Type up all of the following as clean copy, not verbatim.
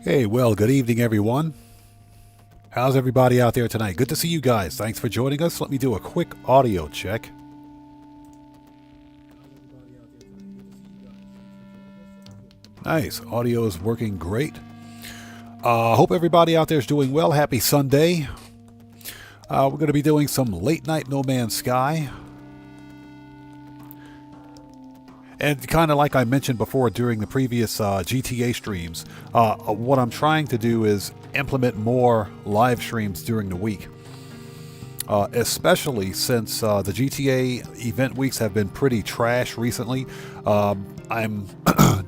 Hey, well, good evening, everyone. How's everybody out there tonight? Good to see you guys. Thanks for joining us. Let me do a quick audio check. Nice. Audio is working great. Hope everybody out there is doing well. Happy Sunday. We're going to be doing some late night No Man's Sky. And kind of like I mentioned before during the previous GTA streams, what I'm trying to do is implement more live streams during the week. Especially since the GTA event weeks have been pretty trash recently. I'm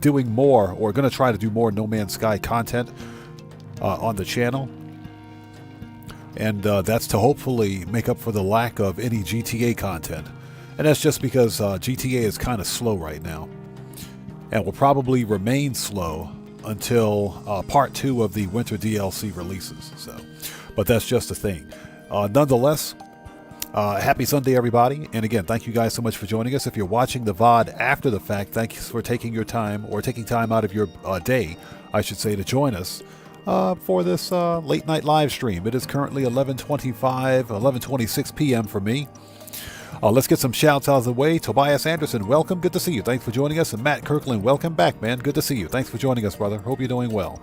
doing more, or going to try to do more No Man's Sky content on the channel. And that's to hopefully make up for the lack of any GTA content. And that's just because GTA is kind of slow right now. And will probably remain slow until part 2 of the winter DLC releases. But that's just a thing. Nonetheless, happy Sunday, everybody. And again, thank you guys so much for joining us. If you're watching the VOD after the fact, thanks for taking your time, or taking time out of your day, I should say, to join us for this late night live stream. It is currently 11:26 p.m. for me. Let's get some shouts out of the way. Tobias Anderson, welcome. Good to see you. Thanks for joining us. And Matt Kirkland, welcome back, man. Good to see you. Thanks for joining us, brother. Hope you're doing well.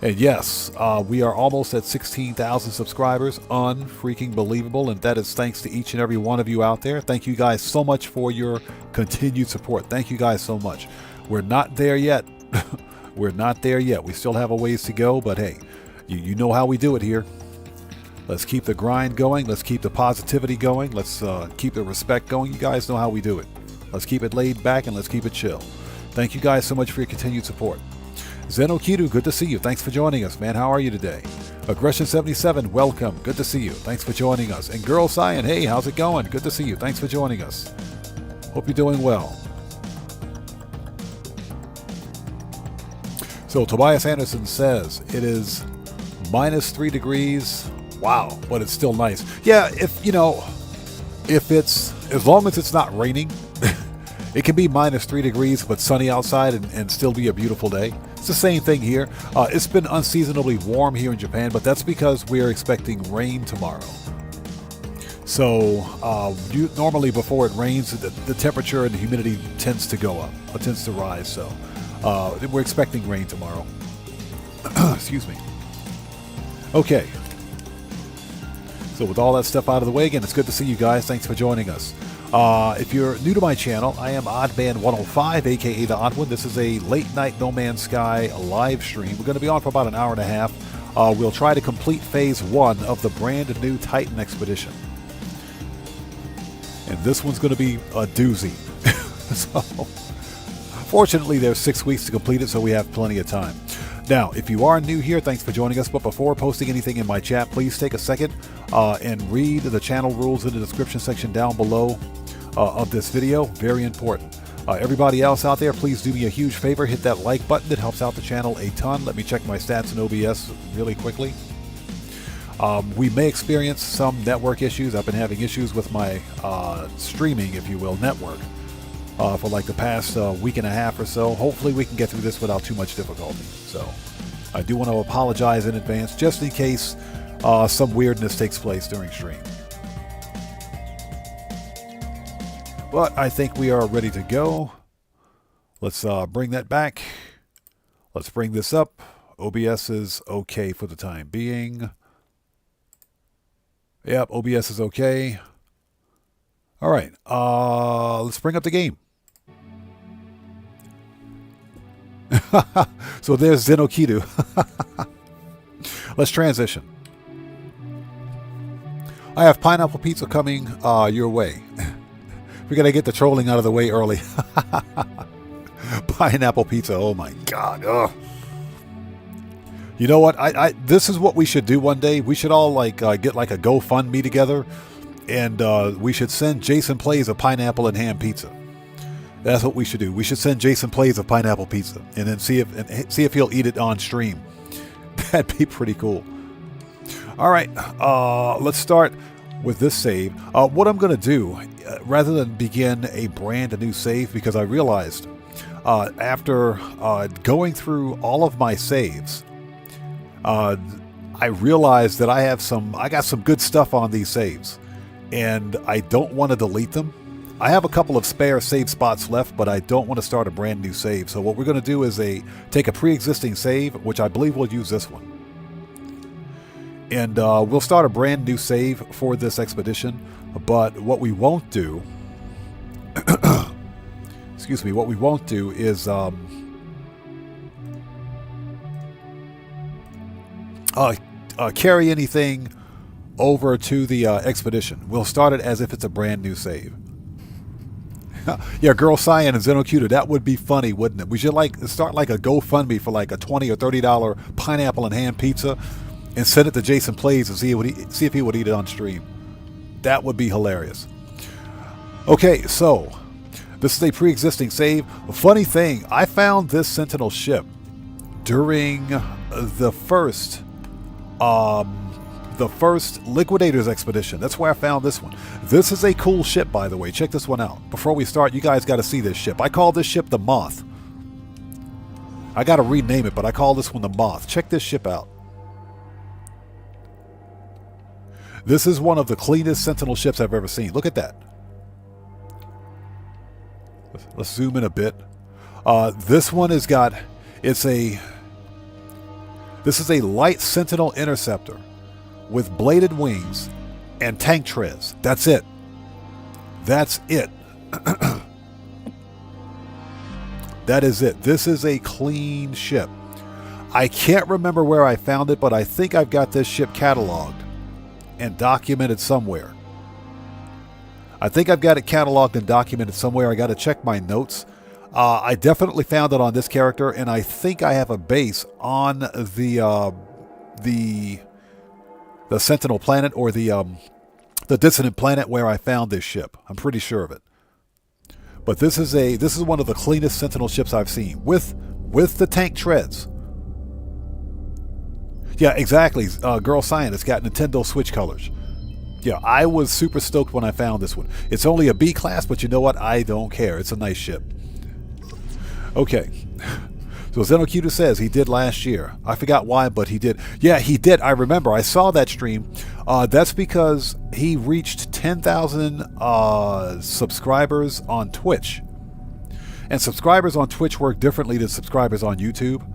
And yes, we are almost at 16,000 subscribers. Unfreaking believable. And that is thanks to each and every one of you out there. Thank you guys so much for your continued support. Thank you guys so much. We're not there yet. We're not there yet. We still have a ways to go. But hey, you know how we do it here. Let's keep the grind going. Let's keep the positivity going. Let's keep the respect going. You guys know how we do it. Let's keep it laid back and let's keep it chill. Thank you guys so much for your continued support. Zenokidu, good to see you. Thanks for joining us, man. How are you today? Aggression77, welcome. Good to see you. Thanks for joining us. And Girl Cyan, hey, how's it going? Good to see you. Thanks for joining us. Hope you're doing well. So Tobias Anderson says it is -3 degrees. Wow, but it's still nice. Yeah, if it's, as long as it's not raining, it can be -3 degrees, but sunny outside and still be a beautiful day. It's the same thing here. It's been unseasonably warm here in Japan, but that's because we're expecting rain tomorrow. So normally before it rains, the temperature and the humidity tends to go up, or tends to rise. So we're expecting rain tomorrow. Excuse me. Okay. So with all that stuff out of the way, again, it's good to see you guys. Thanks for joining us. If you're new to my channel, I am Oddman105, aka The Odd One. This is a late night No Man's Sky live stream. We're going to be on for about an hour and a half. We'll try to complete phase 1 of the brand new Titan expedition. And this one's going to be a doozy. So, fortunately, there's 6 weeks to complete it, so we have plenty of time. Now, if you are new here, thanks for joining us. But before posting anything in my chat, please take a second and read the channel rules in the description section down below of this video. Very important. Everybody else out there, please do me a huge favor. Hit that like button. It helps out the channel a ton. Let me check my stats in OBS really quickly. We may experience some network issues. I've been having issues with my streaming, if you will, network. For like the past week and a half or so. Hopefully we can get through this without too much difficulty. So I do want to apologize in advance just in case some weirdness takes place during stream. But I think we are ready to go. Let's bring that back. Let's bring this up. OBS is okay for the time being. Yep, OBS is okay. All right, let's bring up the game. So there's Zenokidu. Let's transition. I have pineapple pizza coming your way. We gotta get the trolling out of the way early. Pineapple pizza, oh my god. Ugh. You know what? This is what we should do one day. We should all get like a GoFundMe together, and we should send Jason Plays a pineapple and ham pizza. That's what we should do. We should send Jason Plays a pineapple pizza, and then see if he'll eat it on stream. That'd be pretty cool. All right, let's start with this save. What I'm going to do, rather than begin a brand new save, because I realized after going through all of my saves, I realized that I got some good stuff on these saves, and I don't want to delete them. I have a couple of spare save spots left, but I don't want to start a brand new save. So what we're going to do is take a pre-existing save, which I believe we'll use this one. And we'll start a brand new save for this expedition. But what we won't do, excuse me, what we won't do is carry anything over to the expedition. We'll start it as if it's a brand new save. Yeah, Girl Cyan and Zenocuta, that would be funny, wouldn't it? We should start like a GoFundMe for like a $20 or $30 pineapple and ham pizza and send it to Jason Plays and see if he would eat it on stream. That would be hilarious. Okay, so this is a pre-existing save. A funny thing, I found this Sentinel ship during the first Liquidators expedition. That's where I found this one. This is a cool ship, by the way. Check this one out. Before we start, you guys got to see this ship. I call this ship the Moth. I got to rename it, but I call this one the Moth. Check this ship out. This is one of the cleanest Sentinel ships I've ever seen. Look at that. Let's zoom in a bit. This one has got, this is a light Sentinel interceptor with bladed wings and tank treads. That's it. That's it. That is it. This is a clean ship. I can't remember where I found it, but I think I've got this ship cataloged and documented somewhere. I think I've got it cataloged and documented somewhere. I got to check my notes. I definitely found it on this character, and I think I have a base on the Sentinel planet, or the dissonant planet where I found this ship. I'm pretty sure of it. But this is one of the cleanest Sentinel ships I've seen, with the tank treads. Yeah, exactly. Girl Cyan, it's got Nintendo Switch colors. Yeah, I was super stoked when I found this one. It's only a B class, but you know what? I don't care. It's a nice ship. Okay. So Zenocuta says he did last year. I forgot why, but he did. Yeah, he did. I remember. I saw that stream. That's because he reached 10,000 subscribers on Twitch. And subscribers on Twitch work differently than subscribers on YouTube.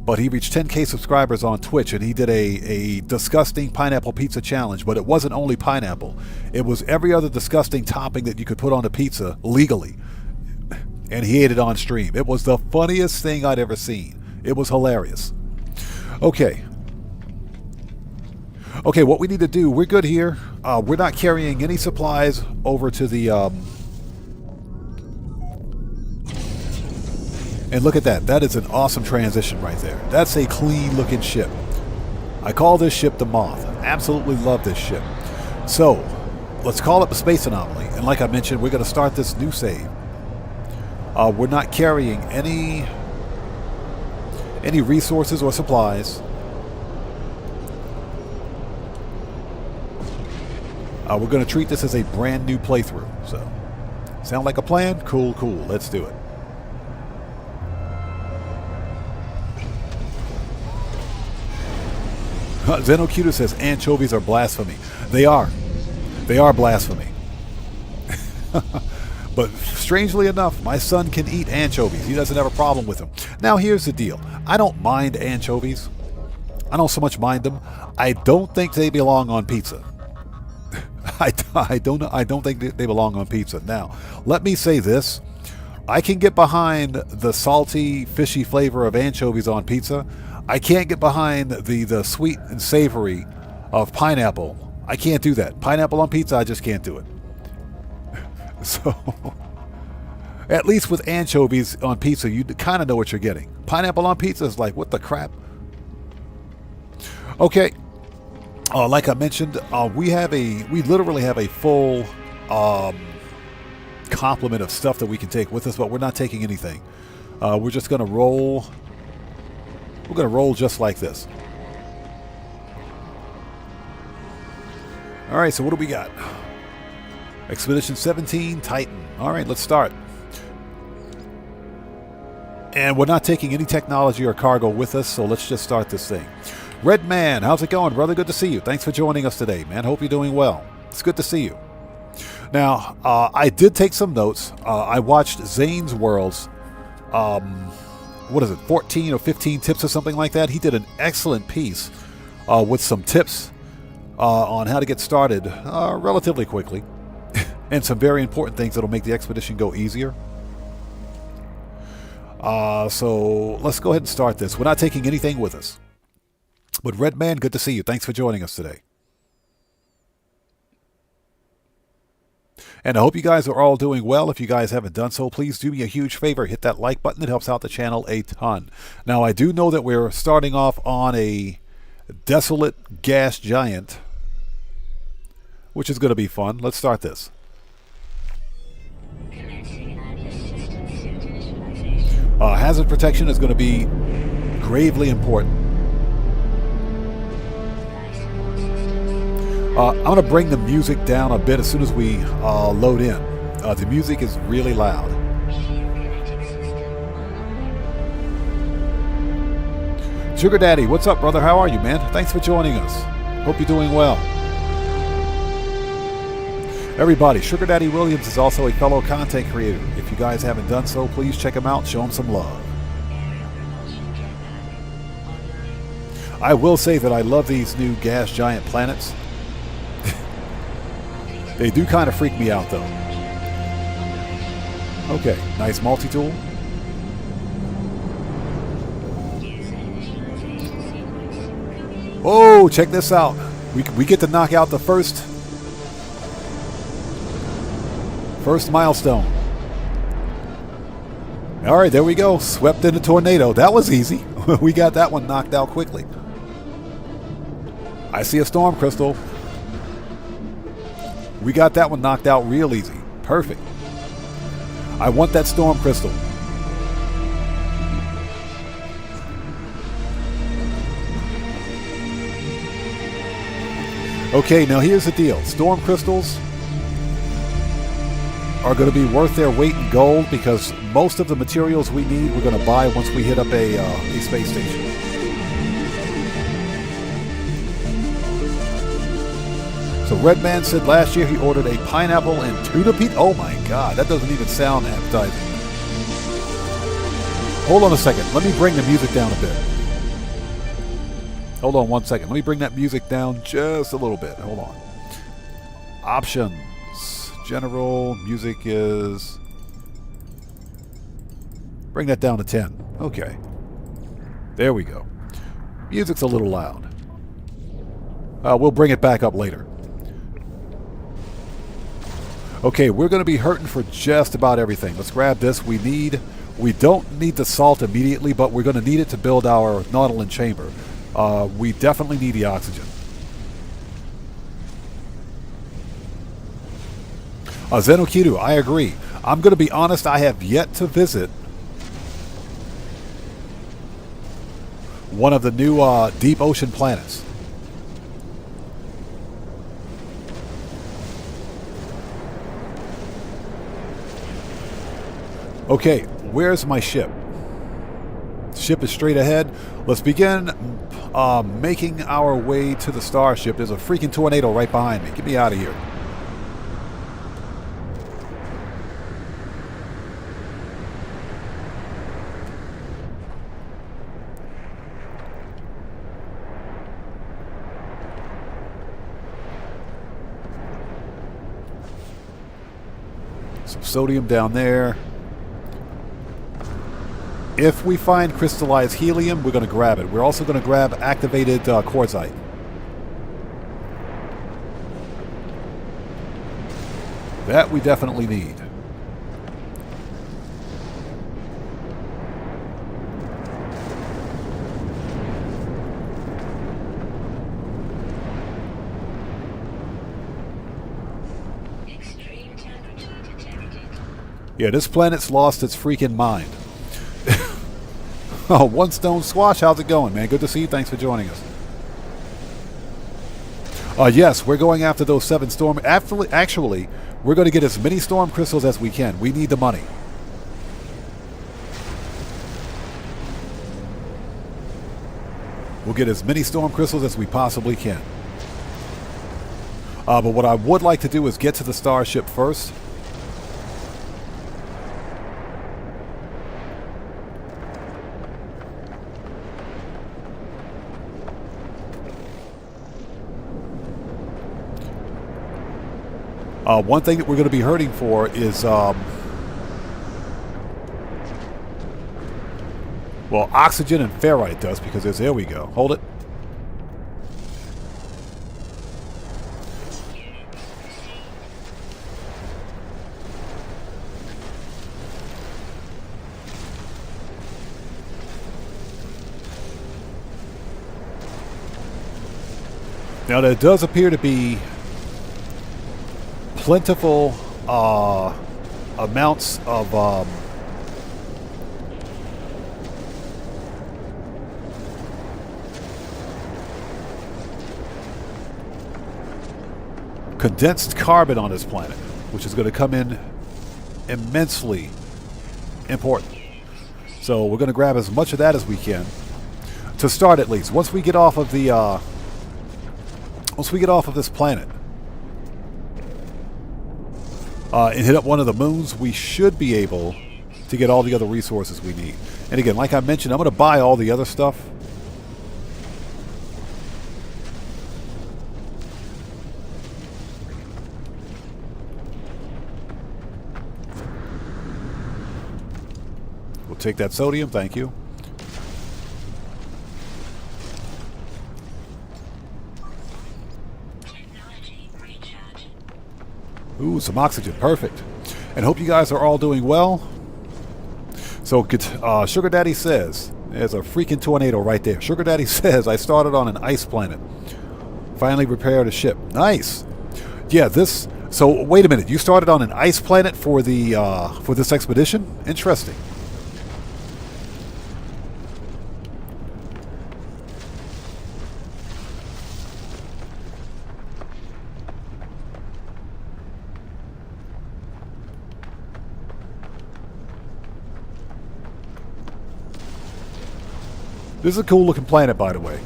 But he reached 10K subscribers on Twitch, and he did a disgusting pineapple pizza challenge. But it wasn't only pineapple. It was every other disgusting topping that you could put on a pizza legally. And he ate it on stream. It was the funniest thing I'd ever seen. It was hilarious. Okay. Okay, what we need to do, we're good here. We're not carrying any supplies over to the... And look at that. That is an awesome transition right there. That's a clean-looking ship. I call this ship the Moth. Absolutely love this ship. So, let's call it the Space Anomaly. And like I mentioned, we're going to start this new save. We're not carrying any resources or supplies. We're going to treat this as a brand new playthrough. So, sound like a plan? Cool, cool. Let's do it. Zenocuta says anchovies are blasphemy. They are. They are blasphemy. But strangely enough, my son can eat anchovies. He doesn't have a problem with them. Now here's the deal. I don't mind anchovies. I don't so much mind them. I don't think they belong on pizza. I don't think they belong on pizza. Now, let me say this. I can get behind the salty, fishy flavor of anchovies on pizza. I can't get behind the sweet and savory of pineapple. I can't do that. Pineapple on pizza, I just can't do it. So, at least with anchovies on pizza, you kind of know what you're getting. Pineapple on pizza is like, what the crap? Okay. Like I mentioned, we literally have a full complement of stuff that we can take with us, but we're not taking anything. We're just going to roll. We're going to roll just like this. All right, so what do we got? Expedition 17, Titan. All right, let's start. And we're not taking any technology or cargo with us, so let's just start this thing. Red Man, how's it going, brother? Good to see you. Thanks for joining us today, man. Hope you're doing well. It's good to see you. Now, I did take some notes. I watched Zane's World's, what is it, 14 or 15 tips or something like that. He did an excellent piece with some tips on how to get started relatively quickly and some very important things that'll make the expedition go easier. So let's go ahead and start this. We're not taking anything with us. But Red Man, good to see you. Thanks for joining us today. And I hope you guys are all doing well. If you guys haven't done so, please do me a huge favor. Hit that like button. It helps out the channel a ton. Now, I do know that we're starting off on a desolate gas giant, which is going to be fun. Let's start this. Hazard protection is going to be gravely important. I'm going to bring the music down a bit as soon as we load in. The music is really loud. Sugar Daddy, what's up, brother? How are you, man? Thanks for joining us. Hope you're doing well. Everybody, Sugar Daddy Williams is also a fellow content creator. If you guys haven't done so, please check him out. Show him some love. I will say that I love these new gas giant planets. They do kind of freak me out, though. Okay, nice multi-tool. Oh, check this out. We get to knock out the first milestone. All right, there we go. Swept in a tornado. That was easy. We got that one knocked out quickly. I see a storm crystal. We got that one knocked out real easy. Perfect. I want that storm crystal. Okay, now here's the deal. Storm crystals are going to be worth their weight in gold because most of the materials we need we're going to buy once we hit up a space station. So Red Man said last year he ordered a pineapple and tuna pizza. Oh my God, that doesn't even sound appetizing. Hold on a second. Let me bring the music down a bit. Hold on one second. Let me bring that music down just a little bit. Hold on. Options. General. Music is... Bring that down to 10. Okay. There we go. Music's a little loud. We'll bring it back up later. Okay, we're going to be hurting for just about everything. Let's grab this. We don't need the salt immediately, but we're going to need it to build our nautilin chamber. We definitely need the oxygen. Zenokiru, I agree. I'm going to be honest, I have yet to visit one of the new deep ocean planets. Okay, where's my ship? Ship is straight ahead. Let's begin making our way to the starship. There's a freaking tornado right behind me. Get me out of here. Some sodium down there. If we find crystallized helium, we're going to grab it. We're also going to grab activated quartzite. That we definitely need. Extreme temperature detected. Yeah, this planet's lost its freaking mind. Oh, One Stone Squash, how's it going, man? Good to see you. Thanks for joining us. Yes, we're going after those 7 storm... Actually, we're going to get as many storm crystals as we can. We need the money. We'll get as many storm crystals as we possibly can. But what I would like to do is get to the starship first. One thing that we're going to be hurting for is, well, oxygen and ferrite dust, because there we go. Hold it. Now, there does appear to be plentiful amounts of condensed carbon on this planet, which is going to come in immensely important. So we're going to grab as much of that as we can to start, at least. Once we get off of the this planet and hit up one of the moons, we should be able to get all the other resources we need. And again, like I mentioned, I'm going to buy all the other stuff. We'll take that sodium, thank you. Ooh, some oxygen. Perfect. And hope you guys are all doing well. So, Sugar Daddy says, there's a freaking tornado right there. Sugar Daddy says, I started on an ice planet. Finally repaired a ship. Nice. Yeah, this... So, wait a minute. You started on an ice planet for the for this expedition? Interesting. This is a cool looking planet, by the way.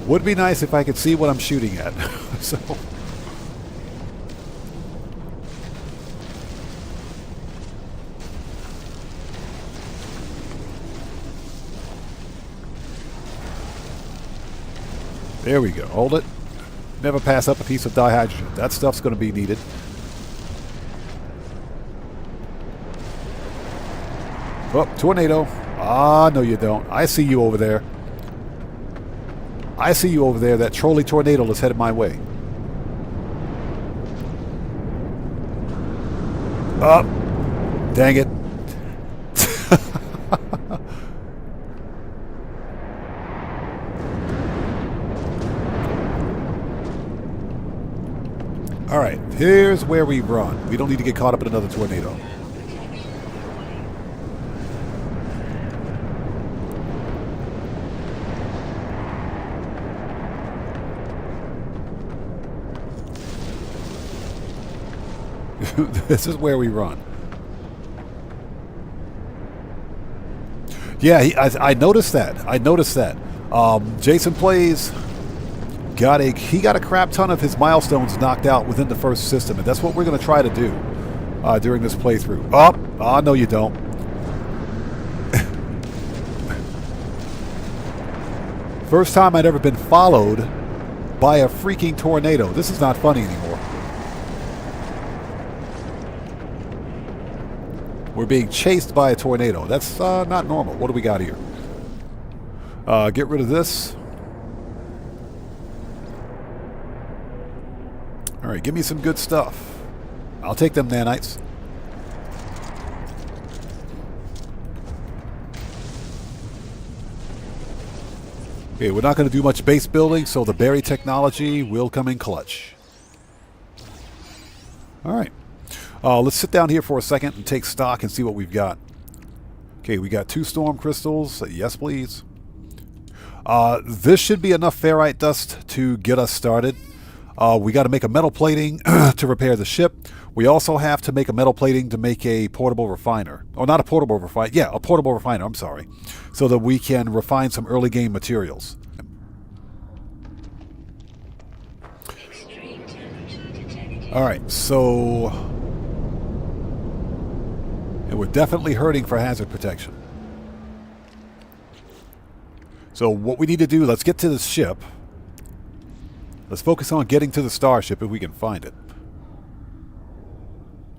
Would be nice if I could see what I'm shooting at. So there we go. Hold it. Never pass up a piece of dihydrogen. That stuff's going to be needed. Oh, tornado. Ah, no you don't. I see you over there. I see you over there. That trolley tornado is headed my way. Oh, dang it. Alright, here's where we run. We don't need to get caught up in another tornado. This is where we run. Yeah, I noticed that. I noticed that. Jason Plays he got a crap ton of his milestones knocked out within the first system, and that's what we're going to try to do during this playthrough. Oh, no you don't. First time I'd ever been followed by a freaking tornado. This is not funny anymore. We're being chased by a tornado. That's not normal. What do we got here? Get rid of this. Alright, give me some good stuff. I'll take them nanites. Okay, we're not going to do much base building, so the berry technology will come in clutch. Alright. Let's sit down here for a second and take stock and see what we've got. Okay, we got 2 storm crystals. Yes, please. This should be enough ferrite dust to get us started. We got to make a metal plating to repair the ship. We also have to make a metal plating to make a portable refiner. Or not a portable refiner. Yeah, a portable refiner, I'm sorry. So that we can refine some early game materials. Alright, so... and we're definitely hurting for hazard protection. So what we need to do, let's get to the ship. Let's focus on getting to the starship if we can find it.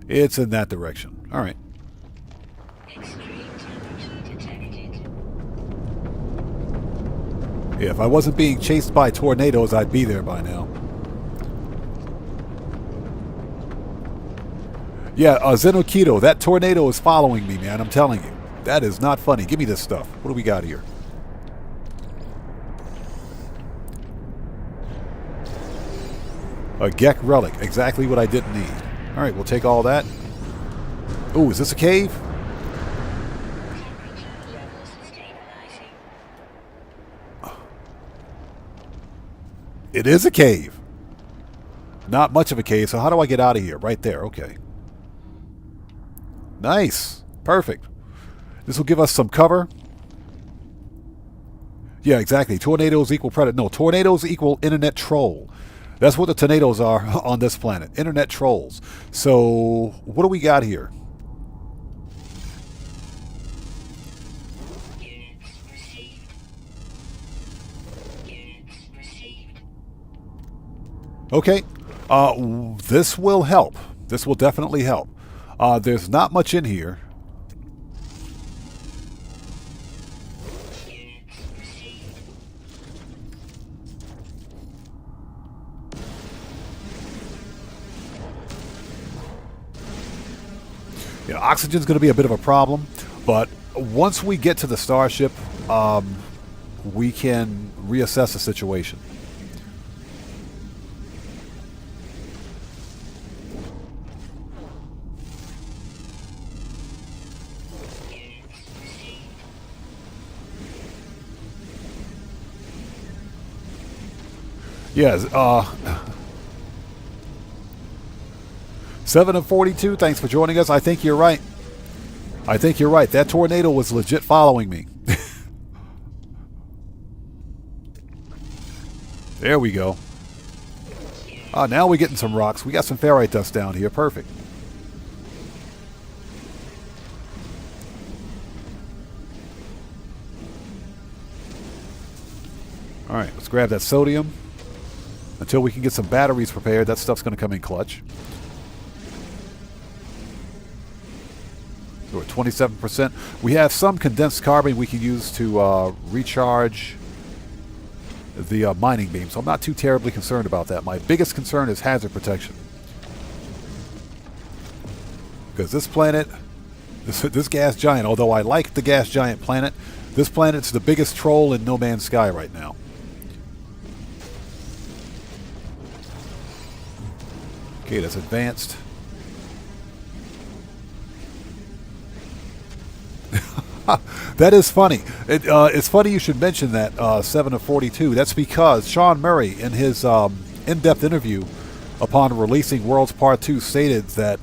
It's in that direction. Alright. Yeah, if I wasn't being chased by tornadoes, I'd be there by now. Yeah, Zenokito, that tornado is following me, man. I'm telling you. That is not funny. Give me this stuff. What do we got here? A Gek relic. Exactly what I didn't need. Alright, we'll take all that. Oh, is this a cave? It is a cave. Not much of a cave, so how do I get out of here? Right there, okay. Nice. Perfect. This will give us some cover. Yeah, exactly. Tornadoes equal predator. No, tornadoes equal internet troll. That's what the tornadoes are on this planet. Internet trolls. So, what do we got here? Okay. This will help. This will definitely help. There's not much in here. You know, oxygen's going to be a bit of a problem, but once we get to the starship, we can reassess the situation. Yes, 7 of 42, thanks for joining us. I think you're right. I think you're right. That tornado was legit following me. There we go. Now we're getting some rocks. We got some ferrite dust down here. Perfect. Alright, let's grab that sodium. Until we can get some batteries prepared, that stuff's going to come in clutch. So we're at 27%. We have some condensed carbon we can use to recharge the mining beam, so I'm not too terribly concerned about that. My biggest concern is hazard protection. Because this planet, this gas giant, although I like the gas giant planet, this planet's the biggest troll in No Man's Sky right now. Okay, that's advanced. That is funny. It's funny you should mention that, 7 of 42. That's because Sean Murray, in his in-depth interview upon releasing Worlds Part 2, stated that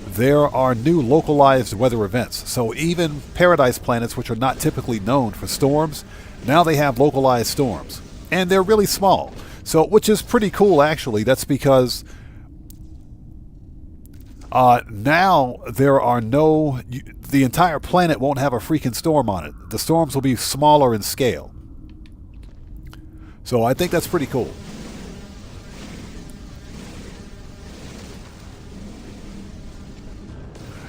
there are new localized weather events. So even paradise planets, which are not typically known for storms, now they have localized storms. And they're really small. So, which is pretty cool, actually. That's because... now there are no... the entire planet won't have a freaking storm on it. The storms will be smaller in scale. So I think that's pretty cool.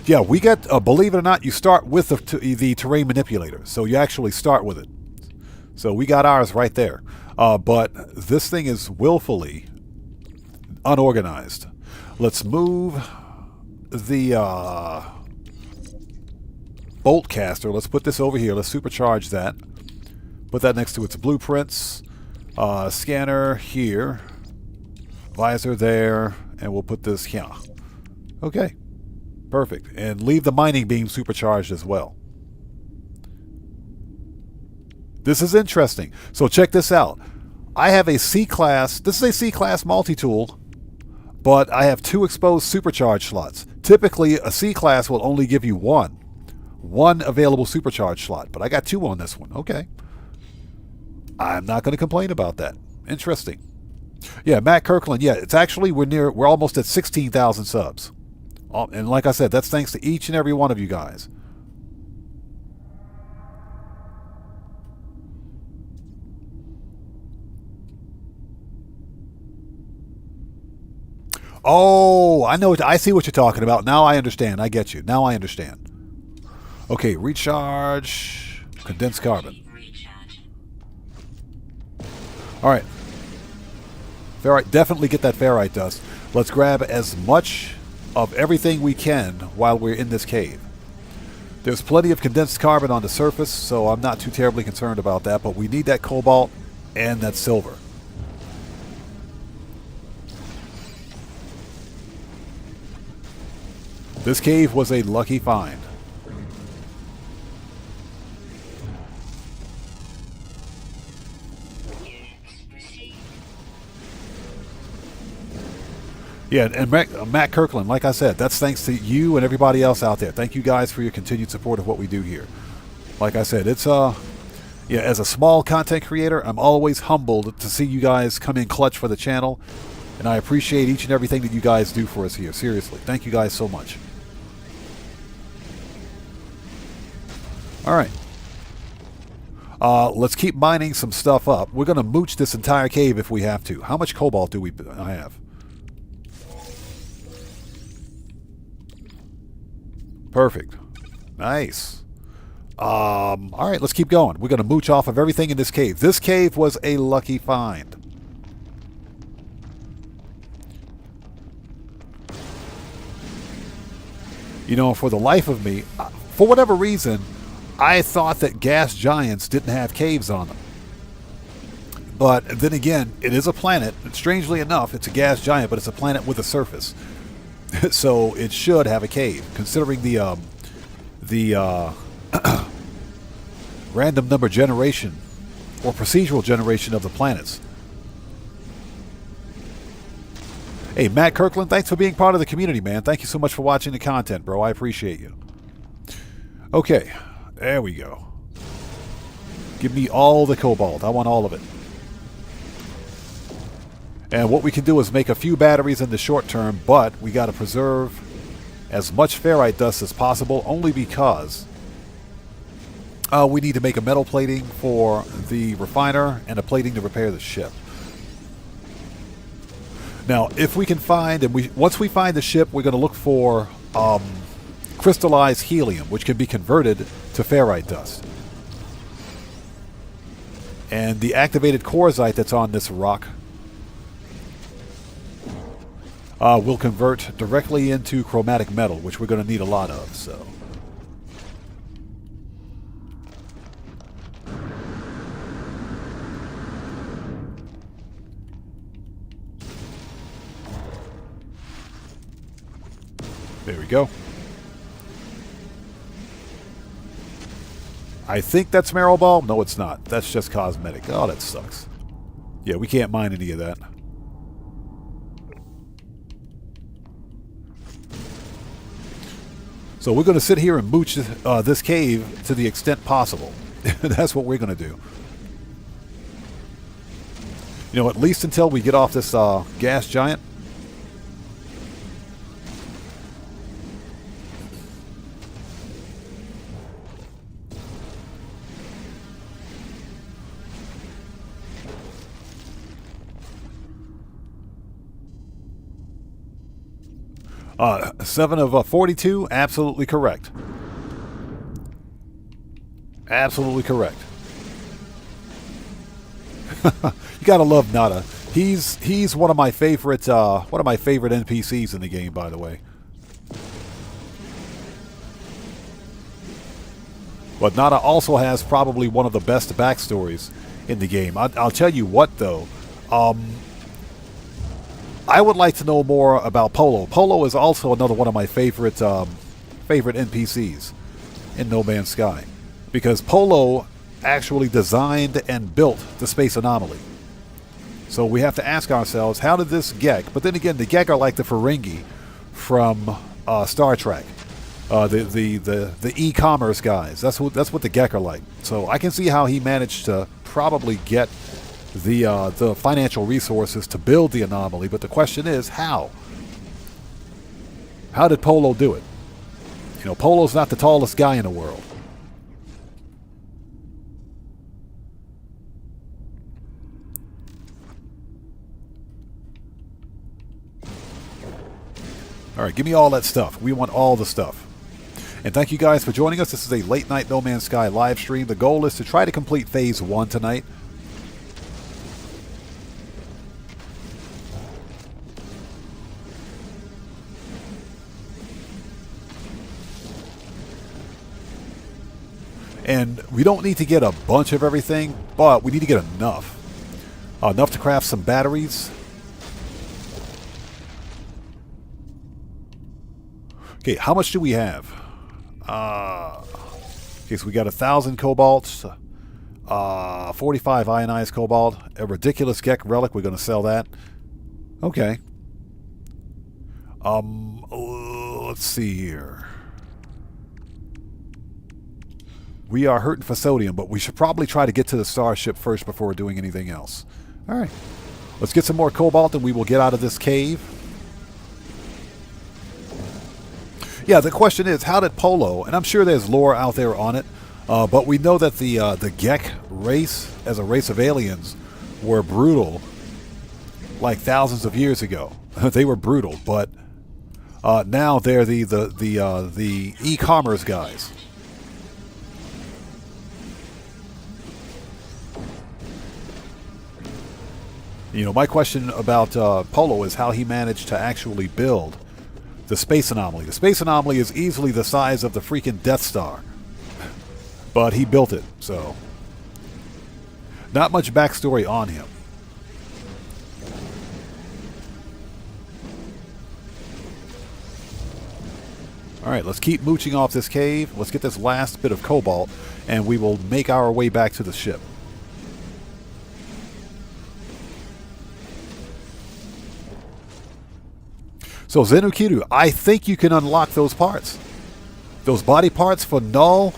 Yeah, we get, believe it or not, you start with the terrain manipulator. So you actually start with it. So we got ours right there. But this thing is willfully unorganized. Let's move the bolt caster. Let's put this over here. Let's supercharge that. Put that next to its blueprints. Scanner here. Visor there. And we'll put this here. Okay. Perfect. And leave the mining beam supercharged as well. This is interesting. So check this out. I have a C-class. This is a C-class multi-tool, but I have 2 exposed supercharge slots. Typically, a C-class will only give you one available supercharge slot, but I got 2 on this one. Okay. I'm not going to complain about that. Interesting. Yeah, Matt Kirkland. Yeah, it's actually, we're almost at 16,000 subs. And like I said, that's thanks to each and every one of you guys. Oh, I see what you're talking about. Now I understand. I get you. Now I understand. Okay, recharge, condensed carbon. All right. Ferrite, definitely get that ferrite dust. Let's grab as much of everything we can while we're in this cave. There's plenty of condensed carbon on the surface, so I'm not too terribly concerned about that, but we need that cobalt and that silver. This cave was a lucky find. Yeah, and Matt Kirkland, like I said, that's thanks to you and everybody else out there. Thank you guys for your continued support of what we do here. Like I said, it's yeah, as a small content creator, I'm always humbled to see you guys come in clutch for the channel, and I appreciate each and everything that you guys do for us here. Seriously, thank you guys so much. All right. Let's keep mining some stuff up. We're going to mooch this entire cave if we have to. How much cobalt do I have? Perfect. Nice. All right, let's keep going. We're going to mooch off of everything in this cave. This cave was a lucky find. You know, for the life of me, for whatever reason, I thought that gas giants didn't have caves on them. But then again, it is a planet. And strangely enough, it's a gas giant, but it's a planet with a surface. So it should have a cave, considering the random number generation or procedural generation of the planets. Hey, Matt Kirkland, thanks for being part of the community, man. Thank you so much for watching the content, bro. I appreciate you. Okay, there we go. Give me all the cobalt. I want all of it. And what we can do is make a few batteries in the short term, but we got to preserve as much ferrite dust as possible, only because we need to make a metal plating for the refiner and a plating to repair the ship. Now, if we can find, and once we find the ship, we're going to look for crystallized helium, which can be converted to ferrite dust. And the activated quartzite that's on this rock will convert directly into chromatic metal, which we're going to need a lot of. So, there we go. I think that's marrow ball. No, it's not. That's just cosmetic. Oh, that sucks. Yeah, we can't mine any of that. So we're going to sit here and mooch this cave to the extent possible. That's what we're going to do. You know, at least until we get off this gas giant. Uh, 7 of 42, absolutely correct. Absolutely correct. You gotta love Nada. He's one of my favorite NPCs in the game, by the way. But Nada also has probably one of the best backstories in the game. I'll tell you what, though. I would like to know more about Polo. Polo is also another one of my favorite NPCs in No Man's Sky, because Polo actually designed and built the space anomaly. So we have to ask ourselves, how did this Gek? But then again, the Gek are like the Ferengi from Star Trek, the e-commerce guys. That's what the Gek are like. So I can see how he managed to probably get the financial resources to build the anomaly. But the question is, how? How did Polo do it? You know, Polo's not the tallest guy in the world. All right, give me all that stuff. We want all the stuff. And thank you guys for joining us. This is a late night No Man's Sky live stream. The goal is to try to complete Phase 1 tonight. And we don't need to get a bunch of everything, but we need to get enough. Enough to craft some batteries. Okay, how much do we have? Okay, so we got 1,000 cobalts, 45 ionized cobalt, a ridiculous Gek relic. We're going to sell that. Okay. Let's see here. We are hurting for sodium, but we should probably try to get to the starship first before doing anything else. All right. Let's get some more cobalt, and we will get out of this cave. Yeah, the question is, how did Polo, and I'm sure there's lore out there on it, but we know that the Gek race, as a race of aliens, were brutal like thousands of years ago. They were brutal, but now they're the e-commerce guys. You know, my question about Polo is how he managed to actually build the space anomaly. The space anomaly is easily the size of the freaking Death Star. But he built it, so not much backstory on him. Alright, let's keep mooching off this cave. Let's get this last bit of cobalt, and we will make our way back to the ship. So Zenukiru, I think you can unlock those parts. Those body parts for Null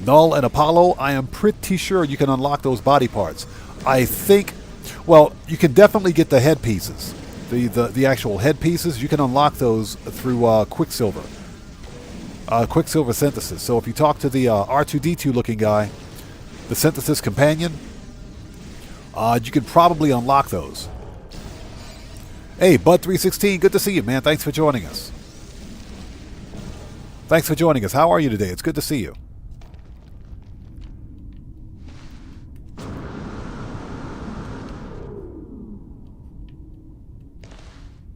and Apollo, I am pretty sure you can unlock those body parts. I think, well, you can definitely get the head pieces. The actual head pieces, you can unlock those through Quicksilver. Quicksilver synthesis. So if you talk to the R2-D2 looking guy, the synthesis companion, you can probably unlock those. Hey, Bud316, good to see you, man. Thanks for joining us. Thanks for joining us. How are you today? It's good to see you.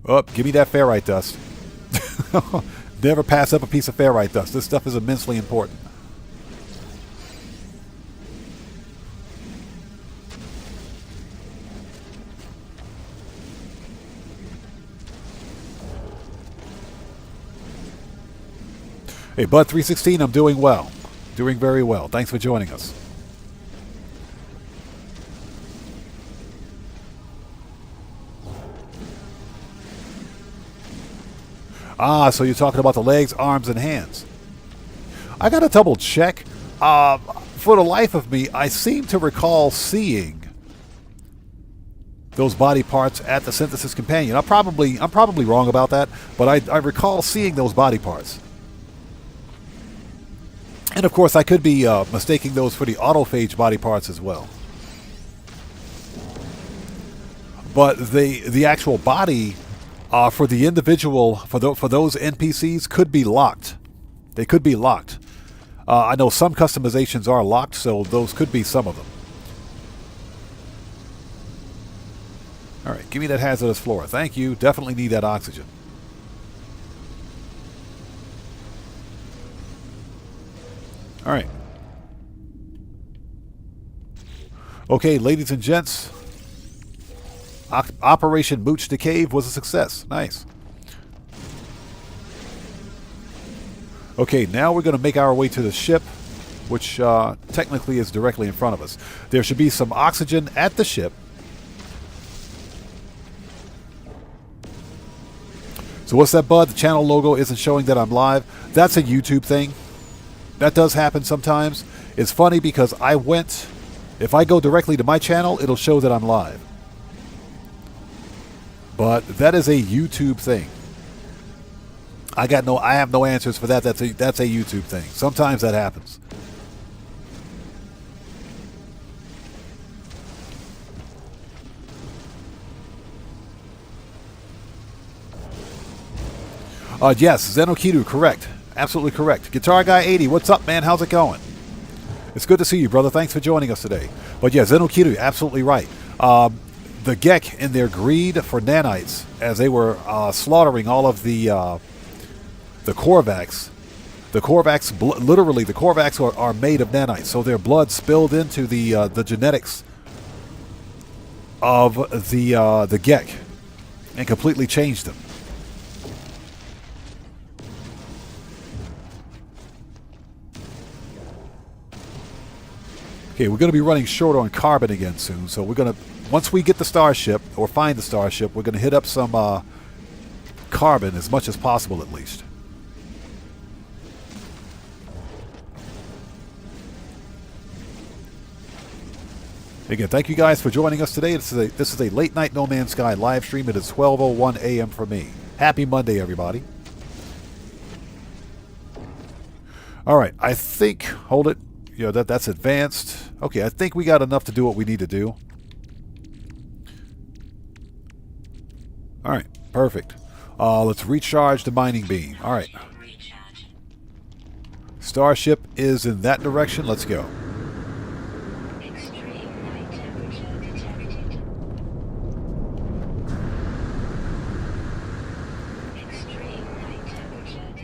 Oh, give me that ferrite dust. Never pass up a piece of ferrite dust. This stuff is immensely important. Hey, Bud316, I'm doing well. Doing very well. Thanks for joining us. Ah, so you're talking about the legs, arms, and hands. I got to double check. For the life of me, I seem to recall seeing those body parts at the Synthesis Companion. I'm probably wrong about that, but I recall seeing those body parts. And of course, I could be mistaking those for the autophage body parts as well. But the actual body for the individual, for those NPCs, could be locked. They could be locked. I know some customizations are locked, so those could be some of them. All right, give me that hazardous flora. Thank you. Definitely need that oxygen. All right. Okay, ladies and gents. Operation Mooch the Cave was a success. Nice. Okay, now we're going to make our way to the ship, which technically is directly in front of us. There should be some oxygen at the ship. So what's that, Bud? The channel logo isn't showing that I'm live. That's a YouTube thing. That does happen sometimes. It's funny because if I go directly to my channel, it'll show that I'm live. But that is a YouTube thing. I have no answers for that. That's a YouTube thing. Sometimes that happens. Yes, Zenokidu, correct. Absolutely correct. Guitar Guy 80, what's up, man? How's it going? It's good to see you, brother. Thanks for joining us today. But yeah, Zenokidu, absolutely right. The Gek, in their greed for nanites, as they were slaughtering all of the Korvax, literally, the Korvax are made of nanites, so their blood spilled into the genetics of the Gek and completely changed them. Okay, we're going to be running short on carbon again soon, so we're going to, once we get the starship, or find the starship, we're going to hit up some carbon as much as possible, at least. Again, thank you guys for joining us today. This is a late night No Man's Sky live stream. It is 12:01 a.m. for me. Happy Monday, everybody. All right, I think, hold it. You know, that's advanced. Okay, I think we got enough to do what we need to do. All right, perfect. Let's recharge the mining beam. All right. Starship is in that direction. Let's go.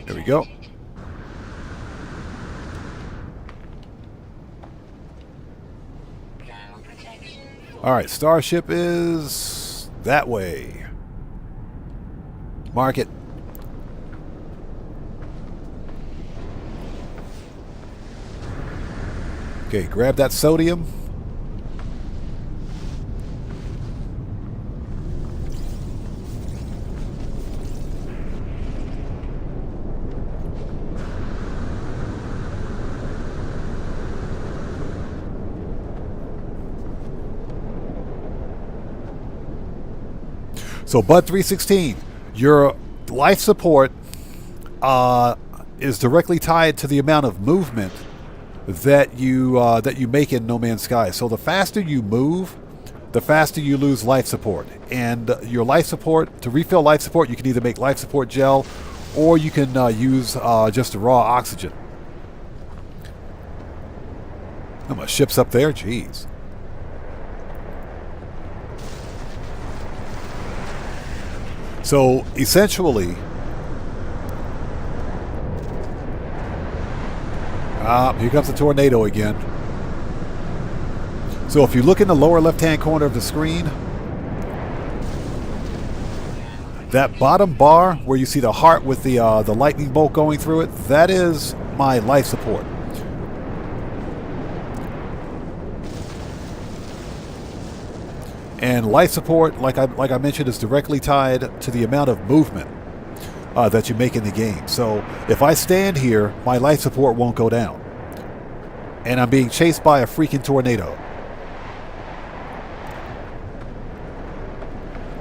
There we go. All right, starship is that way. Mark it. Okay, grab that sodium. So, Bud 316, your life support is directly tied to the amount of movement that you make in No Man's Sky. So the faster you move, the faster you lose life support. And your life support, to refill life support, you can either make life support gel, or you can use just raw oxygen. Oh, my ship's up there. Jeez. So essentially, here comes the tornado again. So if you look in the lower left-hand corner of the screen, that bottom bar where you see the heart with the lightning bolt going through it, that is my life support. And life support, like I mentioned, is directly tied to the amount of movement that you make in the game. So if I stand here, my life support won't go down. And I'm being chased by a freaking tornado.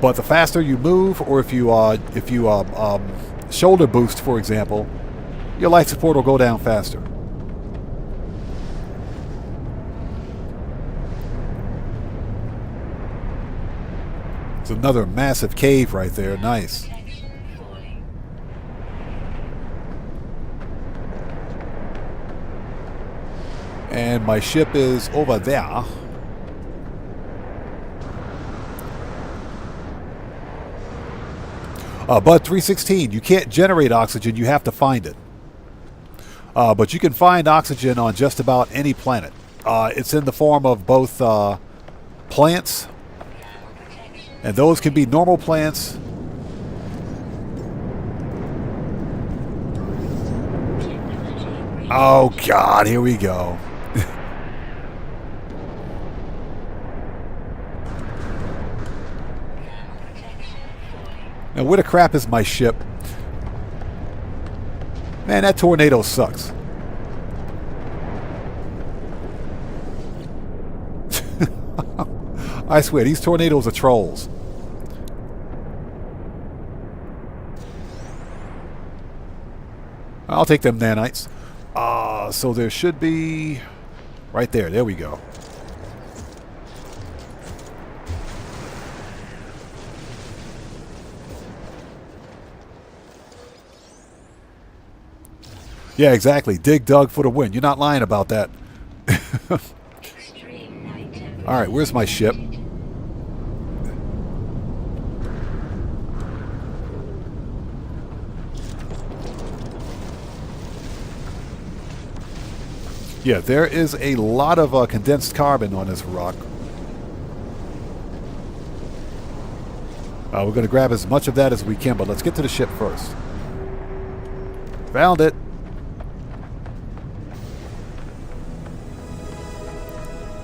But the faster you move, or if you shoulder boost, for example, your life support will go down faster. It's another massive cave right there. Nice. And my ship is over there. But 316, you can't generate oxygen, you have to find it. But you can find oxygen on just about any planet. It's in the form of both plants, and those can be normal plants. Oh God, here we go. And where the crap is my ship? Man, that tornado sucks. I swear, these tornadoes are trolls. I'll take them nanites. So there should be... Right there. There we go. Yeah, exactly. Dig, dug for the win. You're not lying about that. Alright, where's my ship? Yeah, there is a lot of condensed carbon on this rock. We're going to grab as much of that as we can, but let's get to the ship first. Found it.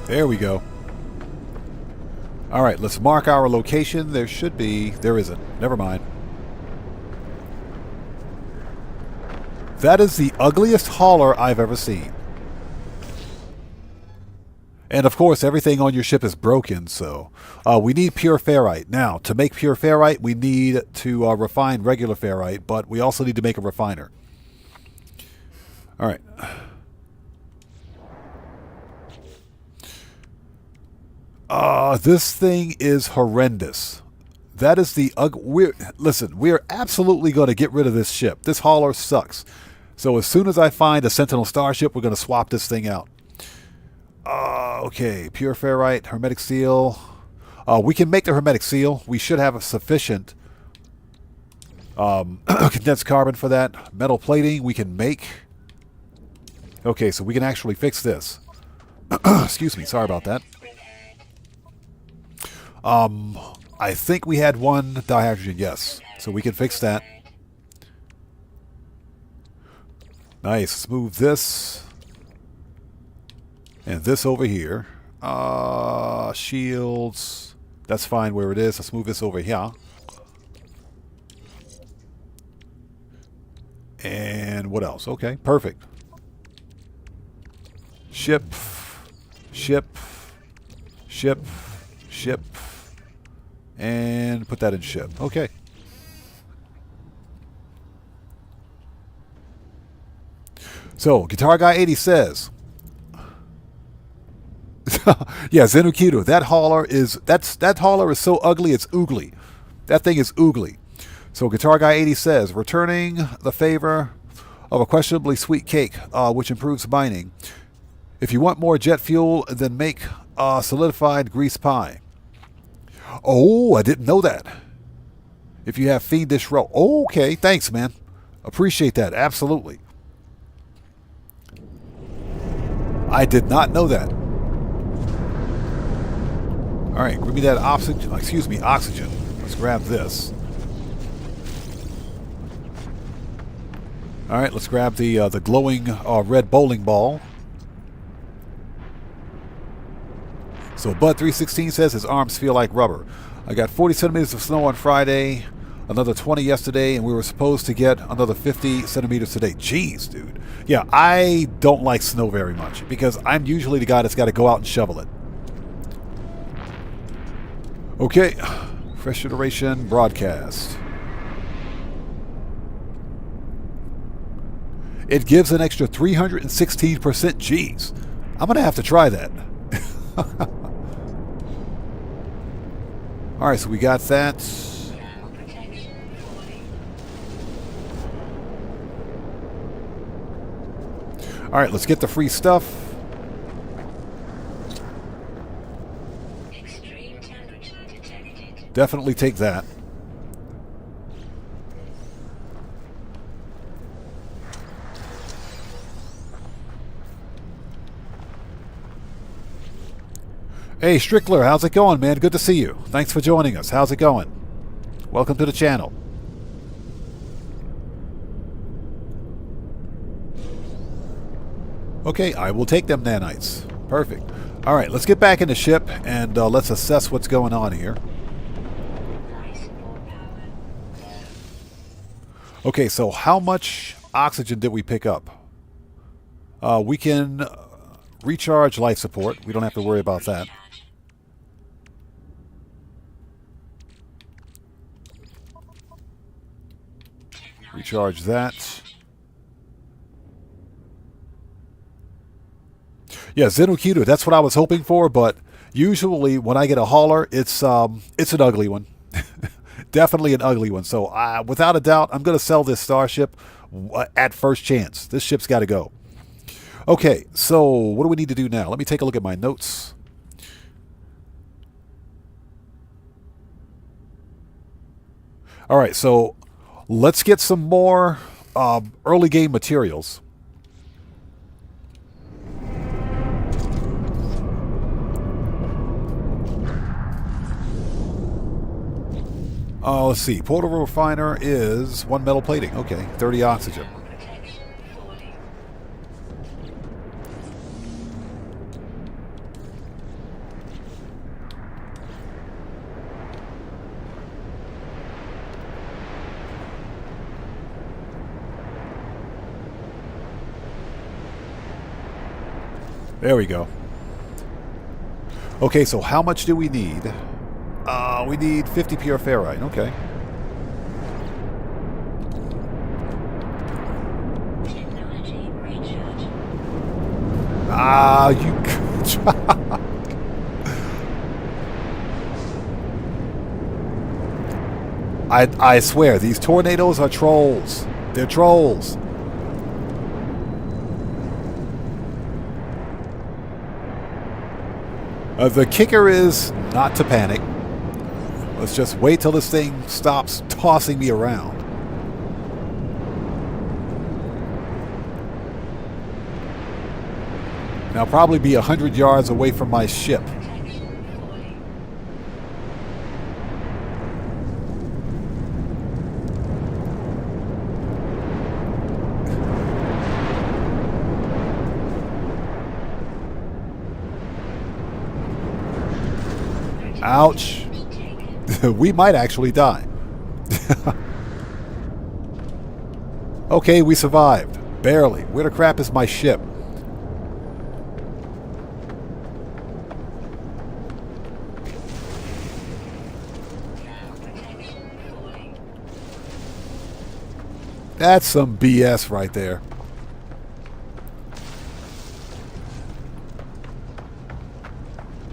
There we go. Alright, let's mark our location. There should be... There isn't. Never mind. That is the ugliest hauler I've ever seen. And of course, everything on your ship is broken, so... we need pure ferrite. Now, to make pure ferrite, we need to refine regular ferrite, but we also need to make a refiner. Alright. This thing is horrendous. That is the... Listen, we're absolutely going to get rid of this ship. This hauler sucks. So as soon as I find a Sentinel starship, we're going to swap this thing out. Okay, pure ferrite, hermetic seal. We can make the hermetic seal. We should have a sufficient condensed carbon for that. Metal plating we can make. Okay, so we can actually fix this. Excuse me, sorry about that. I think we had one dihydrogen, yes. So we can fix that. Nice. Let's move this. And this over here. Shields. That's fine where it is. Let's move this over here. And what else? Okay, perfect. Ship. Ship. Ship. Ship. And put that in ship. Okay. So, Guitar Guy 80 says... yeah, Zenukido, that hauler is... That hauler is so ugly, it's oogly. That thing is oogly. So, Guitar Guy 80 says, returning the favor of a questionably sweet cake, which improves mining. If you want more jet fuel, then make solidified grease pie. Oh, I didn't know that. If you have fiendish roll. Oh, okay, thanks, man. Appreciate that, absolutely. I did not know that. Alright, give me that oxygen. Excuse me, oxygen. Let's grab this. Alright, let's grab the glowing red bowling ball. So Bud316 says his arms feel like rubber. I got 40 centimeters of snow on Friday, another 20 yesterday, and we were supposed to get another 50 centimeters today. Jeez, dude. Yeah, I don't like snow very much because I'm usually the guy that's got to go out and shovel it. Okay, fresh iteration broadcast. It gives an extra 316%. Jeez, I'm going to have to try that. Alright, so we got that. Alright, let's get the free stuff. Definitely take that. Hey, Strickler, how's it going, man? Good to see you. Thanks for joining us. How's it going? Welcome to the channel. Okay, I will take them nanites. Perfect. All right, let's get back in the ship and let's assess what's going on here. Okay, so how much oxygen did we pick up? We can recharge life support. We don't have to worry about that. Recharge that. Yeah, Zenokito, that's what I was hoping for, but usually when I get a hauler, it's an ugly one. Definitely an ugly one. So without a doubt, I'm going to sell this starship at first chance. This ship's got to go. Okay, so what do we need to do now? Let me take a look at my notes. All right, so let's get some more early game materials. Let's see. Portable refiner is 1 metal plating. Okay, 30 oxygen. There we go. Okay, so how much do we need? We need 50 pure ferrite. Okay. You... I swear, these tornadoes are trolls. They're trolls. The kicker is not to panic. Let's just wait till this thing stops tossing me around. And I'll probably be 100 yards away from my ship. Ouch. We might actually die. Okay, we survived. Barely. Where the crap is my ship? That's some BS right there.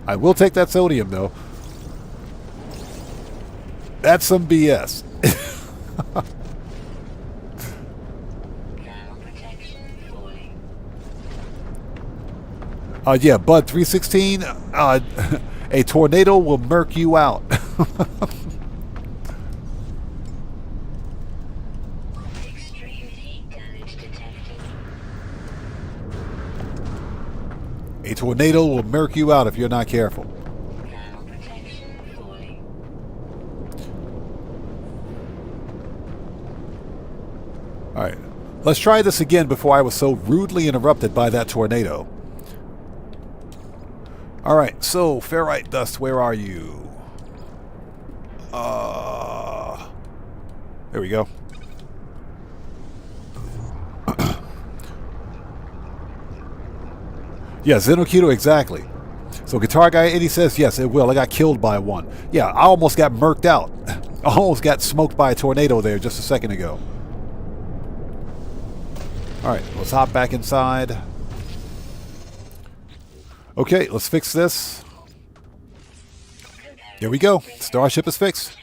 I will take that sodium, though. That's some BS. Yeah, Bud 316. A tornado will murk you out. A tornado will murk you out if you're not careful. Alright, let's try this again before I was so rudely interrupted by that tornado. Alright, so, ferrite dust, where are you? There we go. Yeah, Zenokito, exactly. So Guitar Guy 80 says, yes, it will. I got killed by one. Yeah, I almost got murked out. I almost got smoked by a tornado there just a second ago. Alright, let's hop back inside. Okay, let's fix this. There we go. Starship is fixed.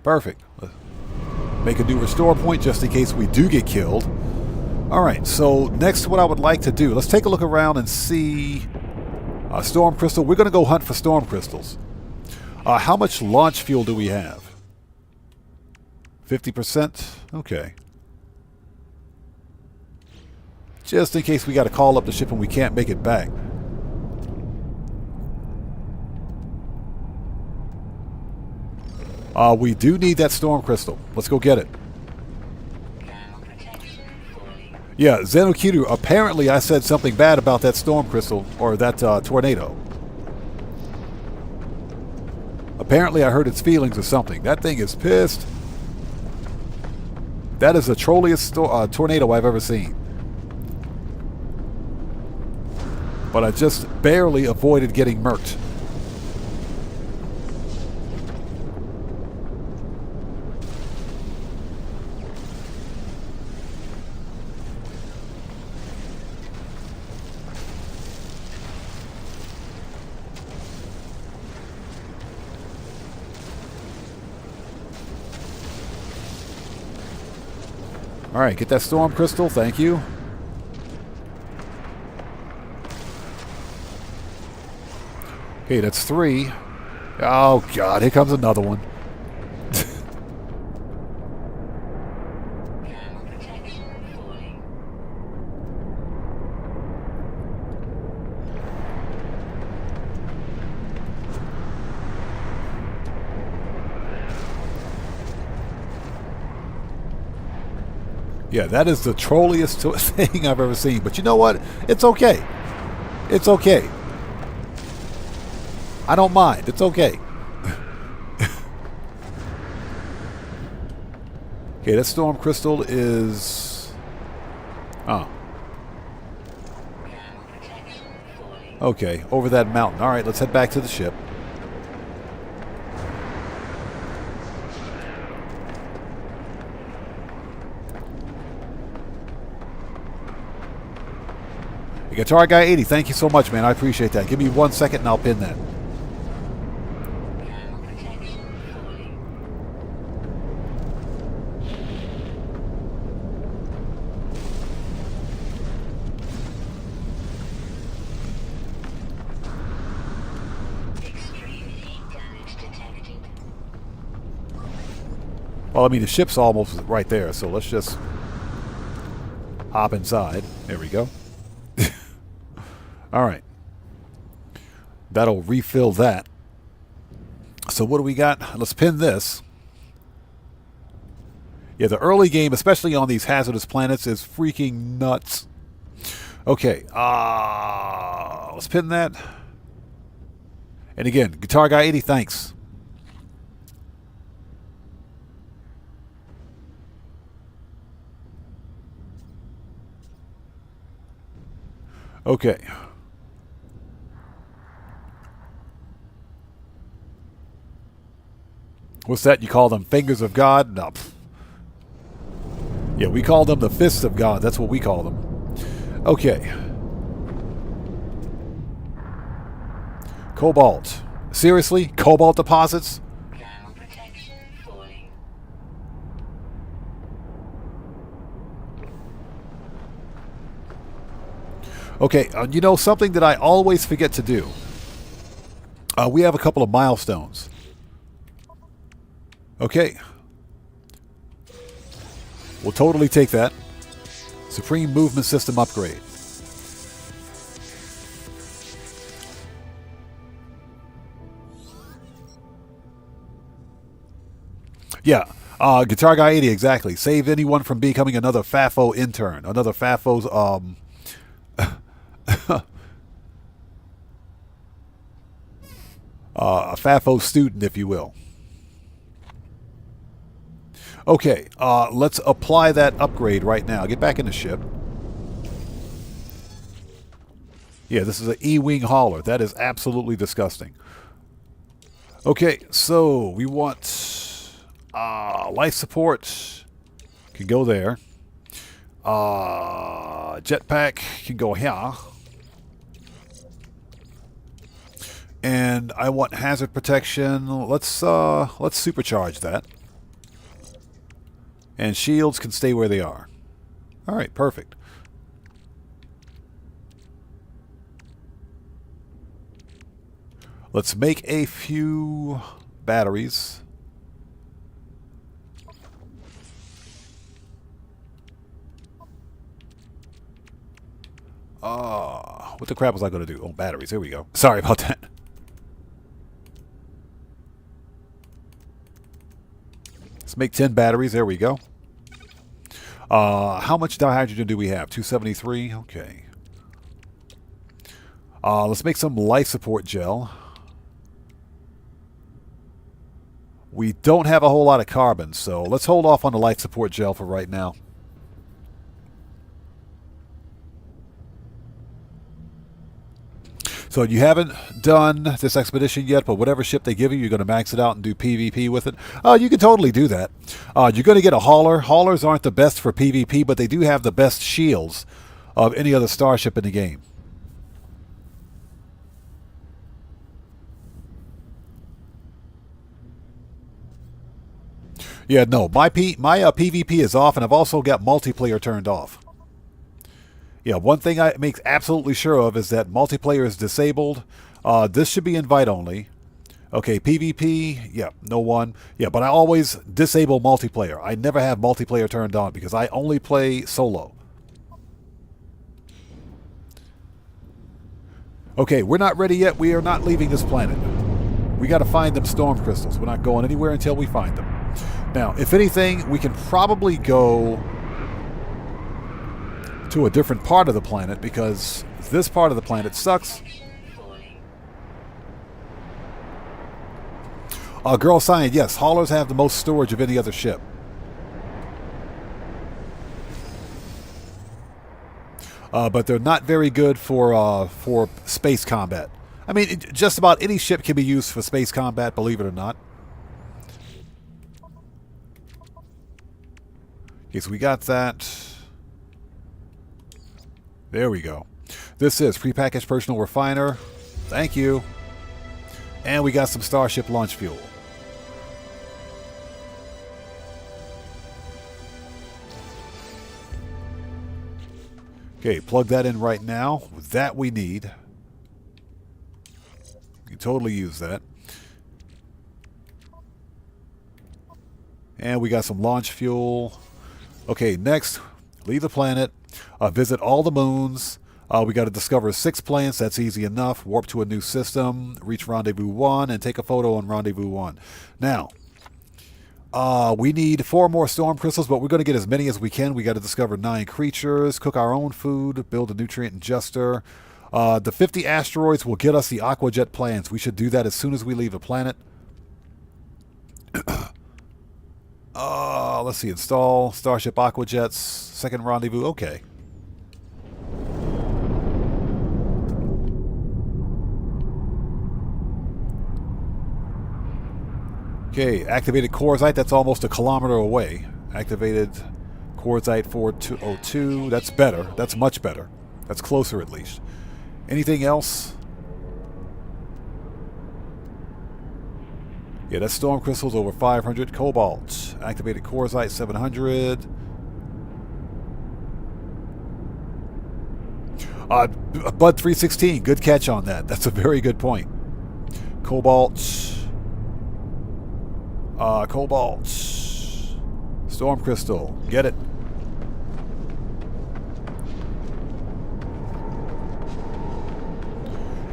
Perfect. Let's make a new restore point just in case we do get killed. Alright, so next what I would like to do, let's take a look around and see storm crystal. We're going to go hunt for storm crystals. How much launch fuel do we have? 50%? Okay. Just in case we got to call up the ship and we can't make it back. We do need that storm crystal. Let's go get it. Yeah, Zenokito, apparently I said something bad about that storm crystal, or that tornado. Apparently I hurt its feelings or something. That thing is pissed. That is the trolliest tornado I've ever seen. But I just barely avoided getting murked. All right, get that storm crystal. Thank you. Okay, that's 3. Oh, God, here comes another one. Yeah, that is the trolliest thing I've ever seen. But you know what? It's okay. It's okay. I don't mind. It's okay. Okay, that storm crystal is... Oh. Okay, over that mountain. All right, let's head back to the ship. Guitar Guy 80, thank you so much, man. I appreciate that. Give me 1 second and I'll pin that. Well, I mean, the ship's almost right there, so let's just hop inside. There we go. All right. That'll refill that. So what do we got? Let's pin this. Yeah, the early game, especially on these hazardous planets, is freaking nuts. Okay. Let's pin that. And again, Guitar Guy 80, thanks. Okay. What's that? You call them fingers of God? No. Yeah, we call them the fists of God. That's what we call them. Okay. Cobalt. Seriously? Cobalt deposits? Okay, you know, something that I always forget to do. We have a couple of milestones. Okay. We'll totally take that. Supreme Movement System upgrade. Yeah, Guitar Guy 80, exactly. Save anyone from becoming another FAFO intern. Another FAFO's, a FAFO student, if you will. Okay, let's apply that upgrade right now. Get back in the ship. Yeah, this is an E-wing hauler. That is absolutely disgusting. Okay, so we want life support. Can go there. Jetpack can go here. And I want hazard protection. Let's supercharge that. And shields can stay where they are. All right, perfect. Let's make a few batteries. What the crap was I going to do? Oh, batteries. Here we go. Sorry about that. Let's make 10 batteries. There we go. How much dihydrogen do we have? 273. Okay. Let's make some life support gel. We don't have a whole lot of carbon, so let's hold off on the life support gel for right now. So you haven't done this expedition yet, but whatever ship they give you, you're going to max it out and do PvP with it. You can totally do that. You're going to get a hauler. Haulers aren't the best for PvP, but they do have the best shields of any other starship in the game. Yeah, no, my PvP is off, and I've also got multiplayer turned off. Yeah, one thing I make absolutely sure of is that multiplayer is disabled. This should be invite only. Okay, PvP, yeah, no one. Yeah, but I always disable multiplayer. I never have multiplayer turned on because I only play solo. Okay, we're not ready yet. We are not leaving this planet. We got to find them storm crystals. We're not going anywhere until we find them. Now, if anything, we can probably go to a different part of the planet because this part of the planet sucks. Girl Science, yes, haulers have the most storage of any other ship. But they're not very good for space combat. I mean, just about any ship can be used for space combat, believe it or not. Okay, so we got that. There we go. This is prepackaged personal refiner. Thank you. And we got some Starship launch fuel. Okay, plug that in right now. That we need. You can totally use that. And we got some launch fuel. Okay, next, leave the planet. Visit all the moons. We got to discover 6 planets. That's easy enough. Warp to a new system. Reach Rendezvous 1 and take a photo on Rendezvous 1. Now, we need 4 more storm crystals, but we're going to get as many as we can. We got to discover 9 creatures, cook our own food, build a nutrient ingester. The 50 asteroids will get us the Aquajet plans. We should do that as soon as we leave the planet. Let's see. Install Starship Aquajets. Second rendezvous. Okay. Okay. Activated Quartzite. That's almost a kilometer away. Activated Quartzite 4202. That's better. That's much better. That's closer at least. Anything else? Yeah, that's storm crystals over 500. Cobalt. Activated Quartzite 700. Bud 316. Good catch on that. That's a very good point. Cobalt. Cobalt. Storm crystal. Get it.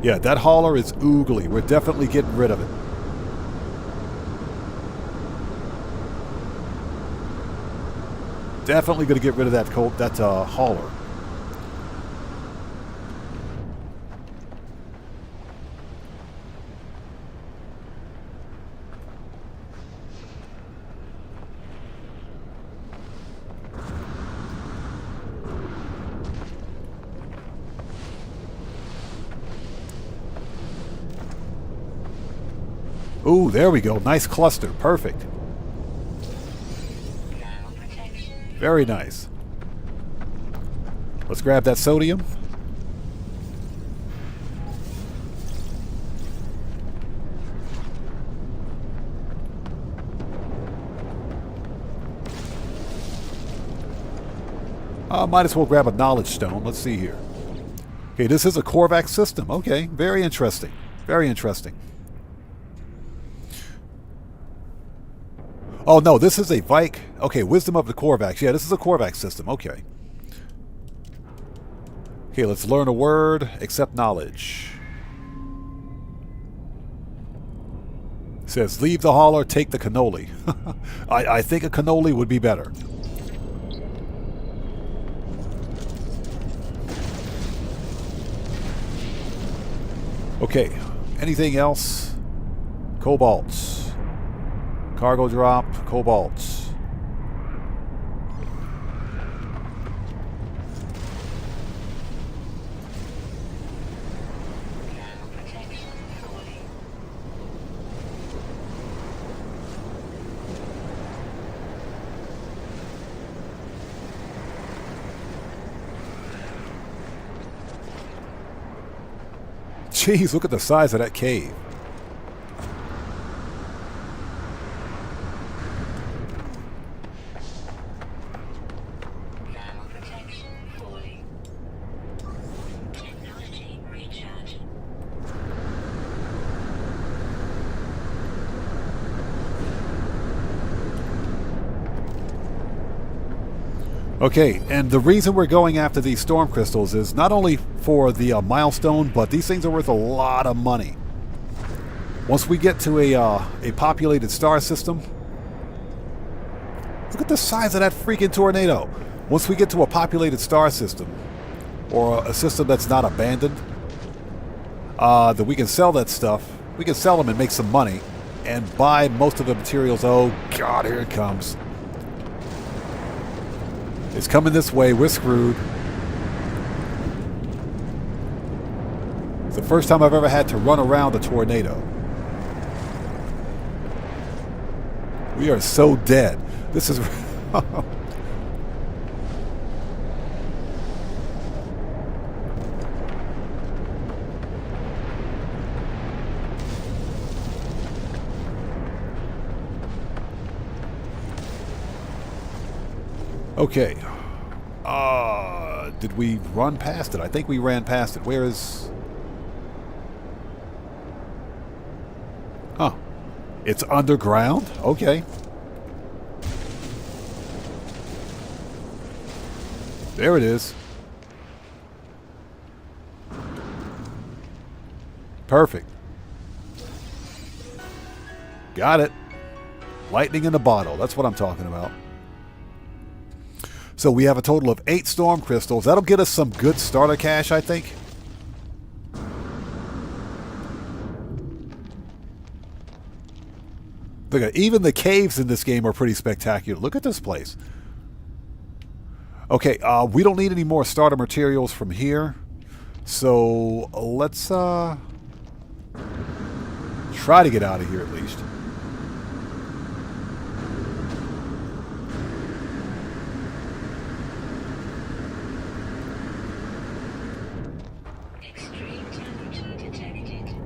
Yeah, that hauler is oogly. We're definitely getting rid of it. Definitely going to get rid of that hauler. Ooh, there we go. Nice cluster. Perfect. Very nice. Let's grab that sodium. Might as well grab a knowledge stone. Let's see here. Okay, this is a Korvax system. Okay, very interesting. Very interesting. Oh, no, this is a Vike. Okay, Wisdom of the Korvax. Yeah, this is a Korvax system. Okay. Okay, let's learn a word. Accept knowledge. It says, leave the hauler, take the cannoli. I think a cannoli would be better. Okay, anything else? Cobalt. Cargo drop, cobalt. Jeez, look at the size of that cave. Okay, and the reason we're going after these storm crystals is not only for the milestone, but these things are worth a lot of money. Once we get to a populated star system, look at the size of that freaking tornado. Once we get to a populated star system, or a system that's not abandoned, that we can sell that stuff. We can sell them and make some money, and buy most of the materials. Oh God, here it comes. It's coming this way. We're screwed. It's the first time I've ever had to run around a tornado. We are so dead. This is... Okay. Did we run past it? I think we ran past it. Where is... Huh. It's underground? Okay. There it is. Perfect. Got it. Lightning in the bottle. That's what I'm talking about. So we have a total of 8 storm crystals. That'll get us some good starter cash, I think. Look at even the caves in this game are pretty spectacular. Look at this place. Okay, we don't need any more starter materials from here. So let's try to get out of here at least.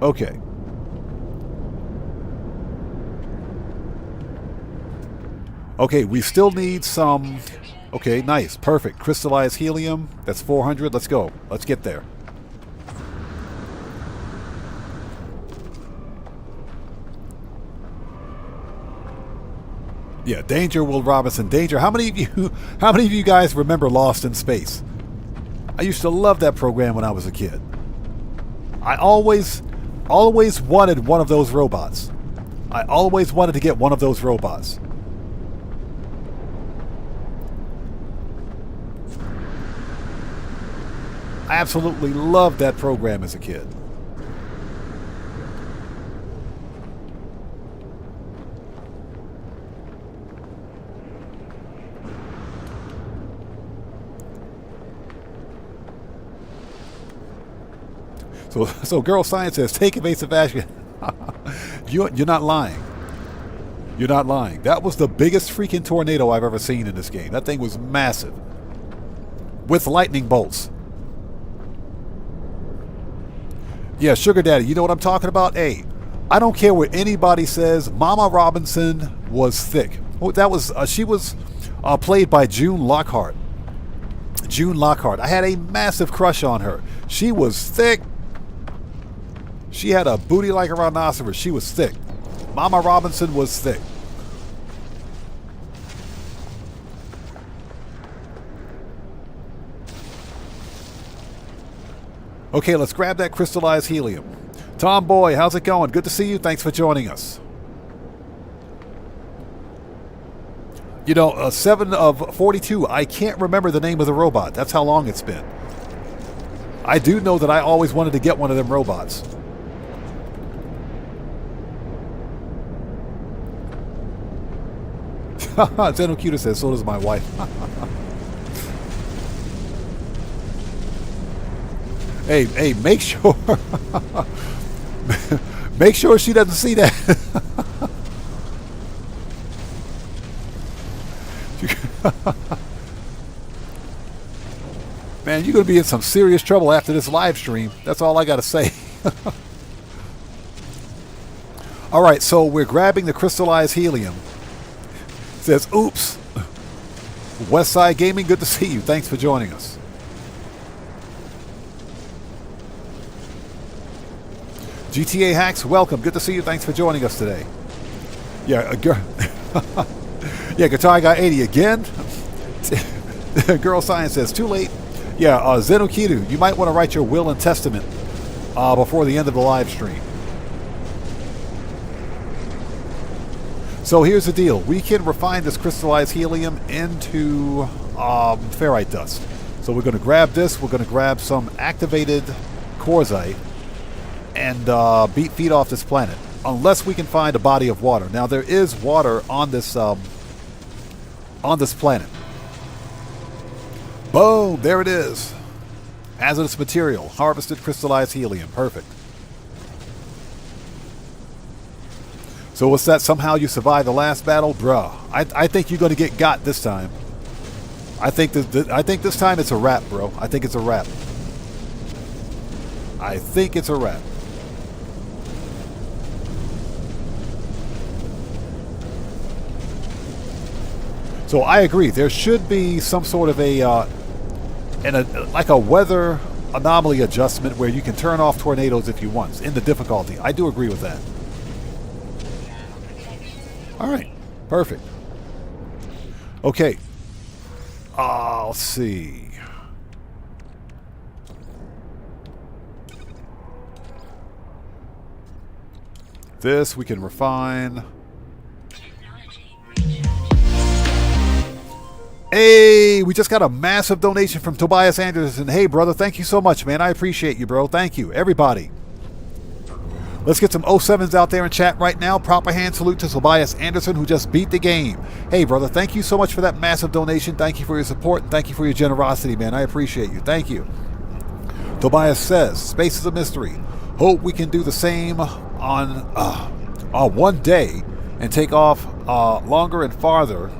Okay. Okay, we still need some... Okay, nice. Perfect. Crystallized helium. That's 400. Let's go. Let's get there. Yeah, danger, Will Robinson. Danger. How many of you guys remember Lost in Space? I used to love that program when I was a kid. I always wanted one of those robots. I always wanted to get one of those robots. I absolutely loved that program as a kid. So Girl Science says, take evasive action. You're not lying. You're not lying. That was the biggest freaking tornado I've ever seen in this game. That thing was massive. With lightning bolts. Yeah, Sugar Daddy, you know what I'm talking about? Hey, I don't care what anybody says. Mama Robinson was thick. That was she was played by June Lockhart. June Lockhart. I had a massive crush on her. She was thick. She had a booty like a rhinoceros. She was thick. Mama Robinson was thick. Okay, let's grab that crystallized helium. Tom Boy, how's it going? Good to see you. Thanks for joining us. You know, 7 of 42, I can't remember the name of the robot. That's how long it's been. I do know that I always wanted to get one of them robots. Zenocuta says, so does my wife. Hey, make sure make sure she doesn't see that. Man, you're going to be in some serious trouble after this live stream. That's all I got to say. All right, so we're grabbing the crystallized helium. It says, oops. Westside Gaming, good to see you. Thanks for joining us. GTA Hacks, welcome. Good to see you. Thanks for joining us today. Yeah, yeah, Guitar Guy 80 again. Girl Science says, too late. Yeah, Zenokidu, you might want to write your will and testament before the end of the live stream. So here's the deal. We can refine this crystallized helium into ferrite dust. So we're going to grab this. We're going to grab some activated quartzite and feed off this planet. Unless we can find a body of water. Now there is water on this planet. Boom! There it is. Hazardous material. Harvested crystallized helium. Perfect. So what's that? Somehow you survived the last battle? Bruh. I think you're going to get got this time. I think this time it's a wrap, bro. I think it's a wrap. I think it's a wrap. So I agree. There should be some sort of like a weather anomaly adjustment where you can turn off tornadoes if you want in the difficulty. I do agree with that. All right, perfect. Okay. Let's see. This we can refine. Hey, we just got a massive donation from Tobias Anderson. Hey, brother, thank you so much, man. I appreciate you, bro. Thank you, everybody. Let's get some 07s out there in chat right now. Proper hand salute to Tobias Anderson, who just beat the game. Hey, brother, thank you so much for that massive donation. Thank you for your support, and thank you for your generosity, man. I appreciate you. Thank you. Tobias says, space is a mystery. Hope we can do the same on one day and take off longer and farther.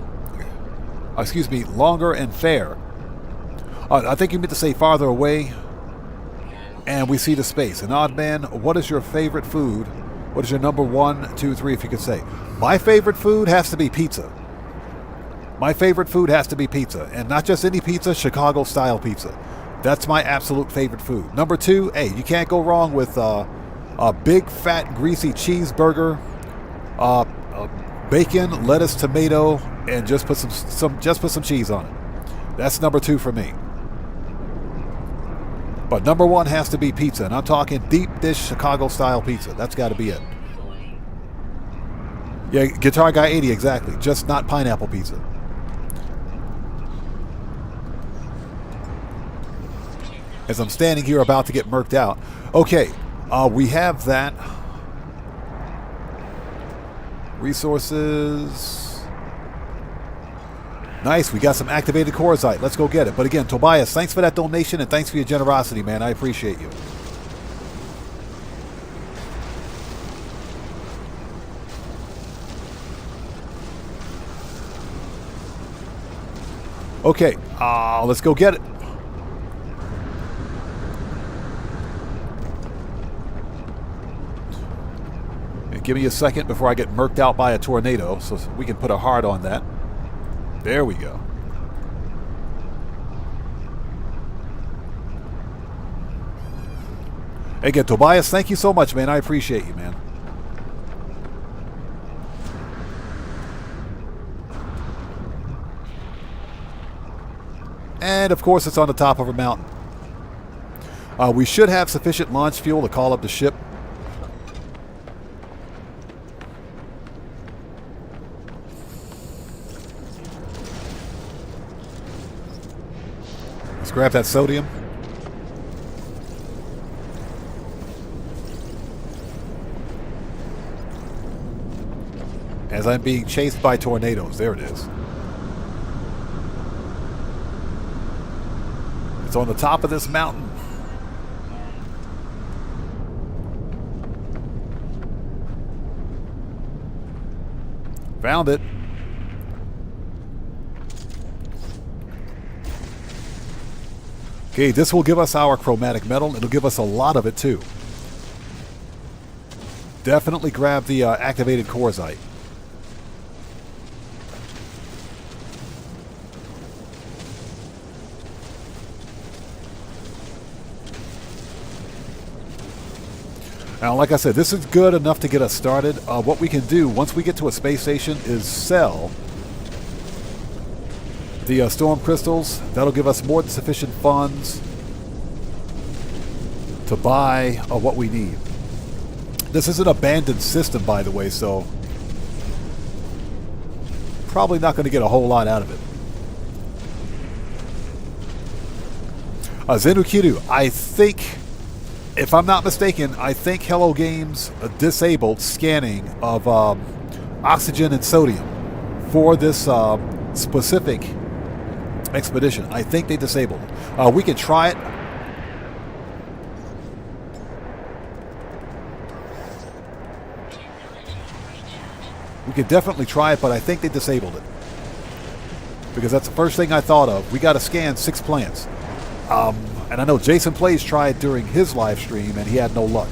Longer and fair. I think you meant to say farther away. And we see the space. An odd man, what is your favorite food? What is your number 1, 2, 3, if you could say? My favorite food has to be pizza. My favorite food has to be pizza. And not just any pizza, Chicago-style pizza. That's my absolute favorite food. Number 2, hey, you can't go wrong with a big, fat, greasy cheeseburger, bacon, lettuce, tomato, and just put some cheese on it. That's number 2 for me. But number 1 has to be pizza, and I'm talking deep dish Chicago-style pizza. That's got to be it. Yeah, Guitar Guy 80, exactly. Just not pineapple pizza. As I'm standing here about to get murked out. Okay, we have that. Resources. Nice, we got some activated quartzite. Let's go get it. But again, Tobias, thanks for that donation and thanks for your generosity, man. I appreciate you. Okay, let's go get it. And give me a second before I get murked out by a tornado so we can put a heart on that. There we go. Again, Tobias, thank you so much, man. I appreciate you, man. And, of course, it's on the top of a mountain. We should have sufficient launch fuel to call up the ship. Grab that sodium. as I'm being chased by tornadoes. There it is. It's on the top of this mountain. Found it. Okay, this will give us our chromatic metal. It'll give us a lot of it too. Definitely grab the activated quartzite. Now, like I said, this is good enough to get us started. What we can do once we get to a space station is sell the storm crystals. That'll give us more than sufficient funds to buy what we need. This is an abandoned system, by the way, so probably not going to get a whole lot out of it. Zenukiru, I think, if I'm not mistaken, I think Hello Games disabled scanning of oxygen and sodium for this specific expedition. I think they disabled it. We can try it. We could definitely try it, but I think they disabled it. Because that's the first thing I thought of. We got to scan 6 plants. And I know Jason Plays tried during his live stream, and he had no luck.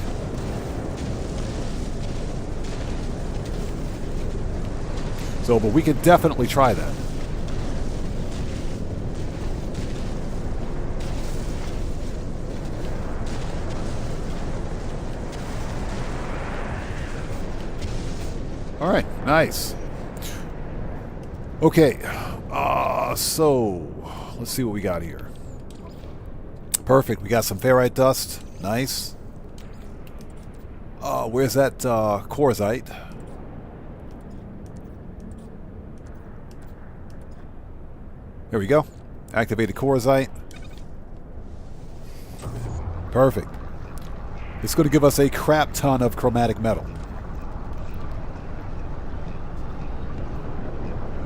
So, but we can definitely try that. All right, nice. Okay, so let's see what we got here. Perfect. We got some ferrite dust. Nice. Where's that quartzite? There we go. Activated quartzite. Perfect. It's going to give us a crap ton of chromatic metal.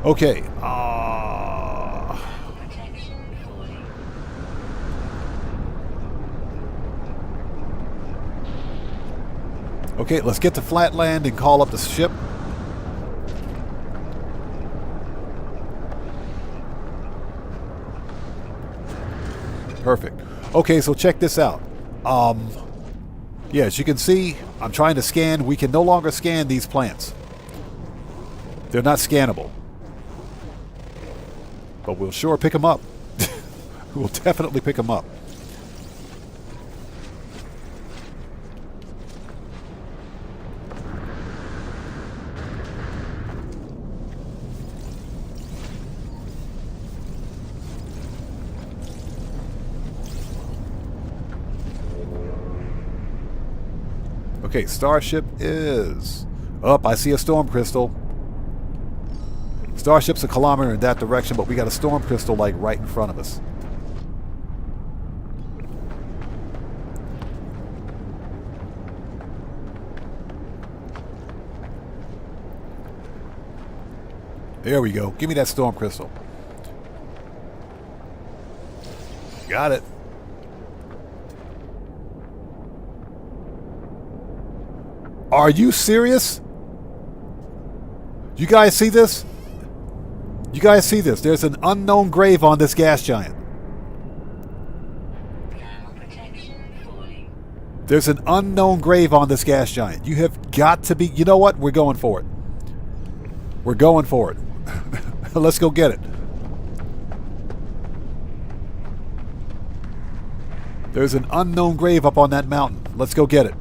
Okay. Okay, let's get to Flatland and call up the ship. Perfect. Okay, so check this out. Yeah, as you can see, I'm trying to scan. We can no longer scan these plants. They're not scannable. But we'll sure pick them up. We'll definitely pick them up. Okay, Starship is up. I see a storm crystal. Starship's a kilometer in that direction, but we got a storm crystal like right in front of us. There we go. Give me that storm crystal. Got it. Are you serious? You guys see this? You guys see this? There's an unknown grave on this gas giant. There's an unknown grave on this gas giant. You have got to be... You know what? We're going for it. We're going for it. Let's go get it. There's an unknown grave up on that mountain. Let's go get it.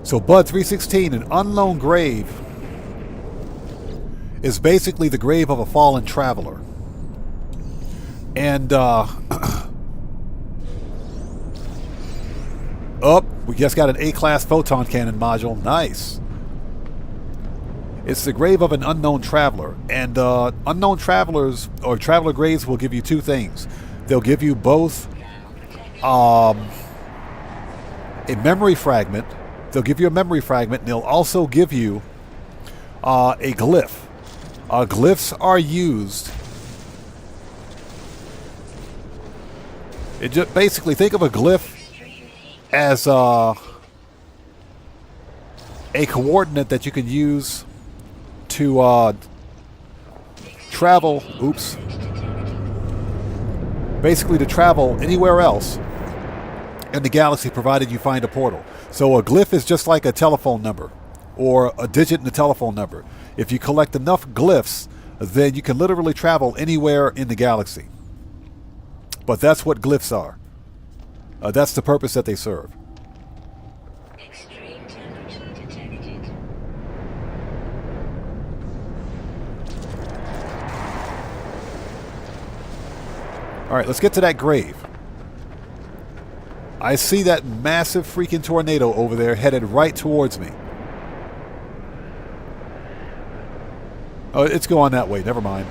So Bud 316, an unknown grave is basically the grave of a fallen traveler. And, oh, we just got an A-class photon cannon module. Nice. It's the grave of an unknown traveler. And unknown travelers, or traveler graves, will give you two things. They'll give you both a memory fragment. They'll give you a memory fragment, and they'll also give you a glyph. Glyphs are used. Basically, think of a glyph as a coordinate that you can use to travel. Oops. Basically, to travel anywhere else in the galaxy, provided you find a portal. So a glyph is just like a telephone number or a digit in a telephone number. If you collect enough glyphs, then you can literally travel anywhere in the galaxy. But that's what glyphs are. That's the purpose that they serve. Extreme temperature detected. All right, let's get to that grave. I see that massive freaking tornado over there headed right towards me. Oh, it's going that way. Never mind.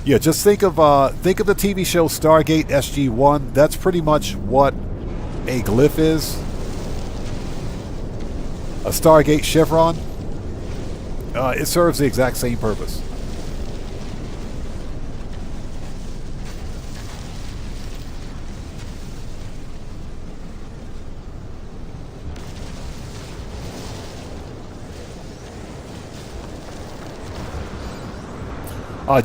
Yeah, just think of the TV show Stargate SG-1. That's pretty much what a glyph is. A Stargate chevron. It serves the exact same purpose.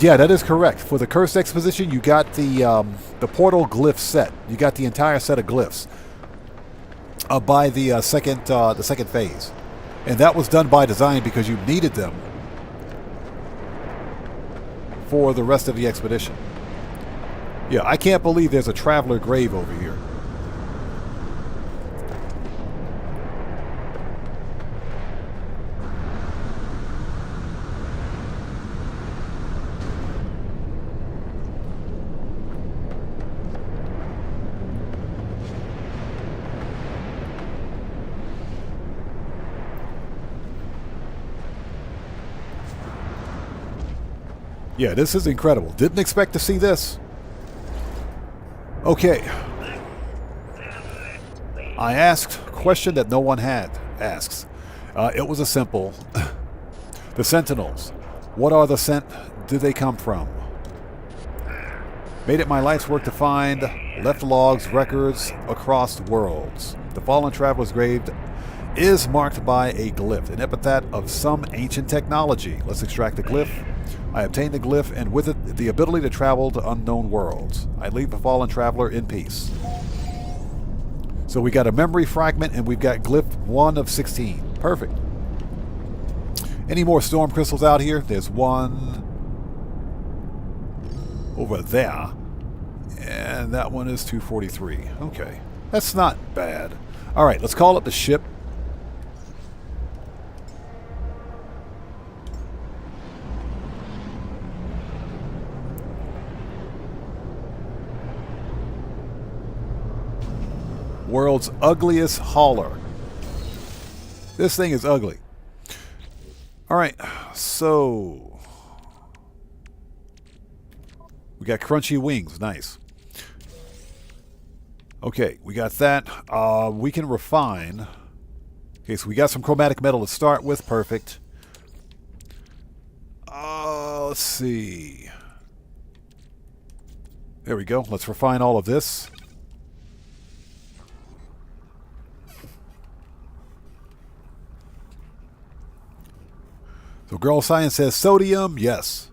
Yeah, that is correct. For the Cursed Exposition, you got the portal glyph set. You got the entire set of glyphs by the second phase, and that was done by design because you needed them for the rest of the expedition. Yeah, I can't believe there's a traveler grave over here. Yeah, this is incredible. Didn't expect to see this. Okay. I asked a question that no one asks. It was a simple. The Sentinels. What are the do they come from? Made it my life's work to find. Left logs, records across worlds. The fallen traveler's grave is marked by a glyph, an epithet of some ancient technology. Let's extract the glyph. I obtained the glyph, and with it, the ability to travel to unknown worlds. I leave the fallen traveler in peace. So we got a memory fragment, and we've got glyph 1 of 16. Perfect. Any more storm crystals out here? There's one over there. And that one is 243. Okay. That's not bad. All right, let's call up the ship. World's ugliest hauler. This thing is ugly. All right, so we got crunchy wings. Nice. Okay, we got that. We can refine. Okay, so we got some chromatic metal to start with. Perfect. Let's see. There we go. Let's refine all of this. So Girl Science says sodium, yes.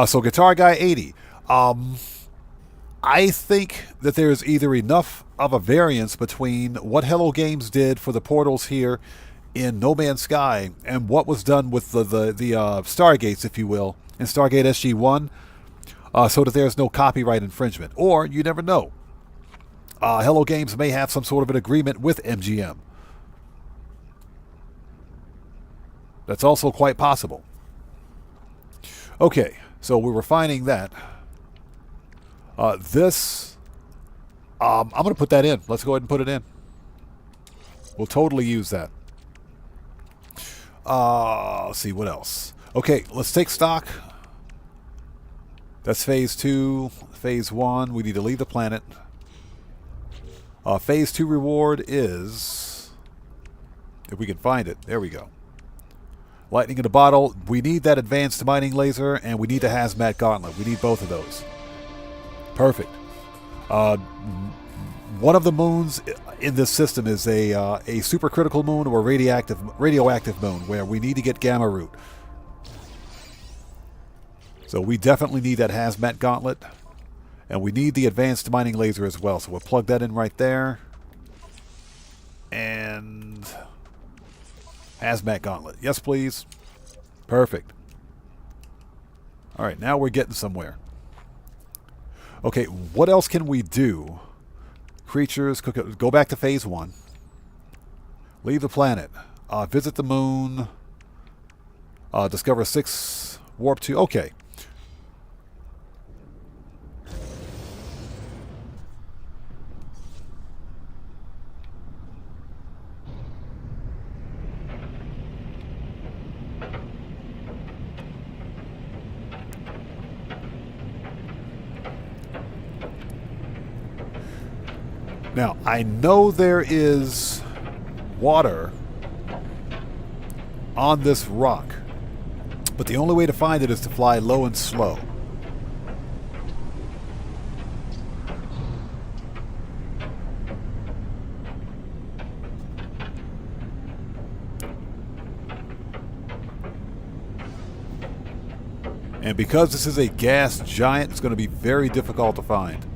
So Guitar Guy 80. I think that there's either enough of a variance between what Hello Games did for the portals here in No Man's Sky and what was done with the Stargates, if you will, in Stargate SG-1, so that there's no copyright infringement. Or, you never know. Hello Games may have some sort of an agreement with MGM. That's also quite possible. Okay, so we're refining that. This, I'm going to put that in. Let's go ahead and put it in. We'll totally use that. Let's see, what else? Okay, let's take stock. That's phase 2. Phase 1, we need to leave the planet. Phase 2 reward is, if we can find it, there we go. Lightning in a bottle. We need that advanced mining laser, and we need the hazmat gauntlet. We need both of those. Perfect. One of the moons in this system is a supercritical moon or a radioactive moon, where we need to get gamma root. So we definitely need that hazmat gauntlet, and we need the advanced mining laser as well. So we'll plug that in right there. And hazmat gauntlet. Yes, please. Perfect. All right, now we're getting somewhere. Okay, what else can we do? Creatures, go back to phase 1. Leave the planet. Visit the moon. Discover 6 warp 2. Okay. Now, I know there is water on this rock, but the only way to find it is to fly low and slow. And because this is a gas giant, it's going to be very difficult to find.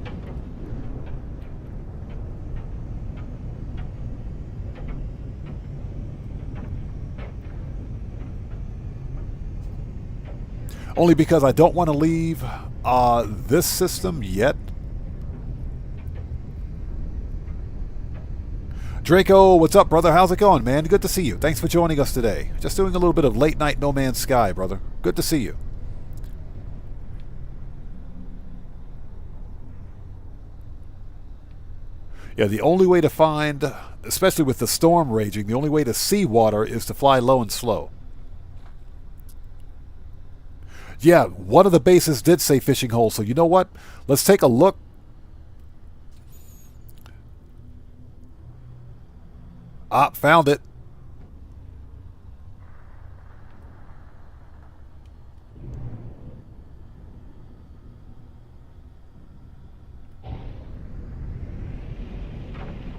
Only because I don't want to leave this system yet. Draco, what's up, brother? How's it going, man? Good to see you. Thanks for joining us today. Just doing a little bit of late night No Man's Sky, brother. Good to see you. Yeah, the only way to find, especially with the storm raging, the only way to see water is to fly low and slow. Yeah, one of the bases did say fishing hole, so you know what? Let's take a look. Found it.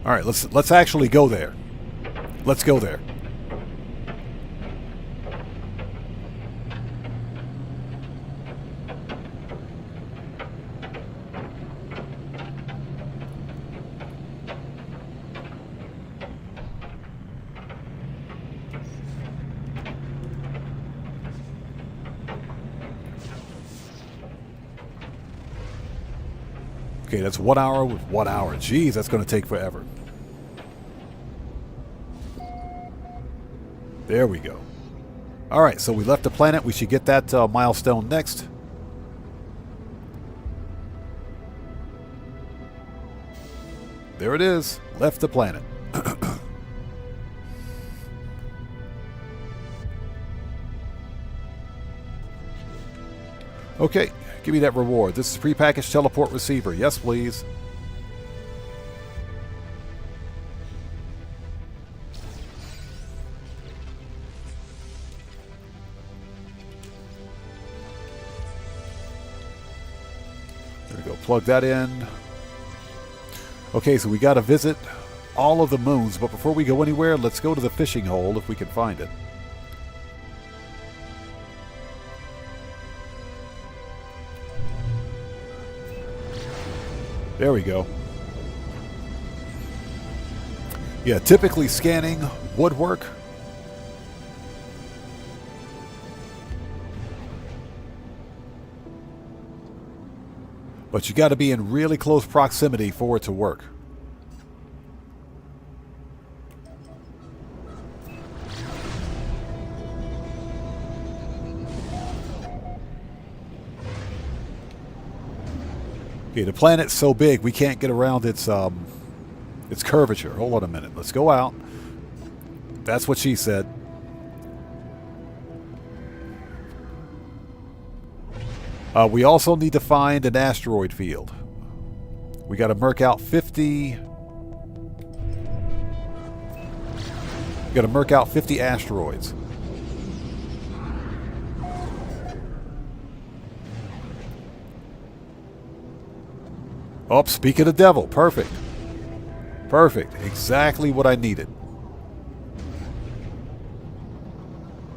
All right, let's actually go there. Let's go there. Okay, that's 1 hour with 1 hour. Jeez, that's going to take forever. There we go. All right, so we left the planet. We should get that milestone next. There it is. Left the planet. Okay, give me that reward. This is prepackaged teleport receiver. Yes, please. There we go. Plug that in. Okay, so we got to visit all of the moons, but before we go anywhere, let's go to the fishing hole if we can find it. There we go. Yeah, typically scanning would work, But you got to be in really close proximity for it to work. Okay, the planet's so big we can't get around its curvature. Hold on a minute. Let's go out. That's what she said. We also need to find an asteroid field. We got to mark out 50. We got to mark out 50 asteroids. Oh, speak of the devil. Perfect. Perfect. Exactly what I needed.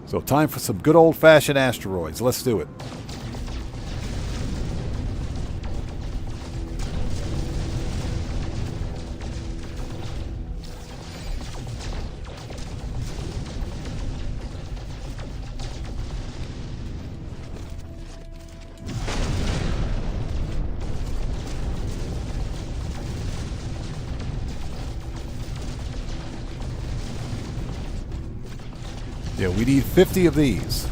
So time for some good old-fashioned asteroids. Let's do it. Yeah, we need 50 of these.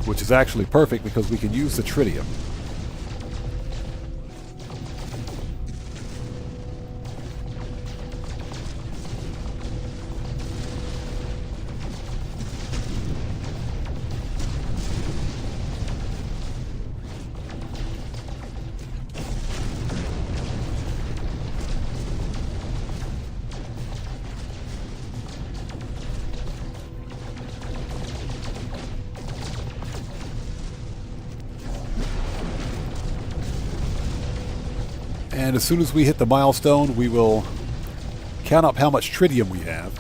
Which is actually perfect because we can use the tritium. And as soon as we hit the milestone, we will count up how much tritium we have.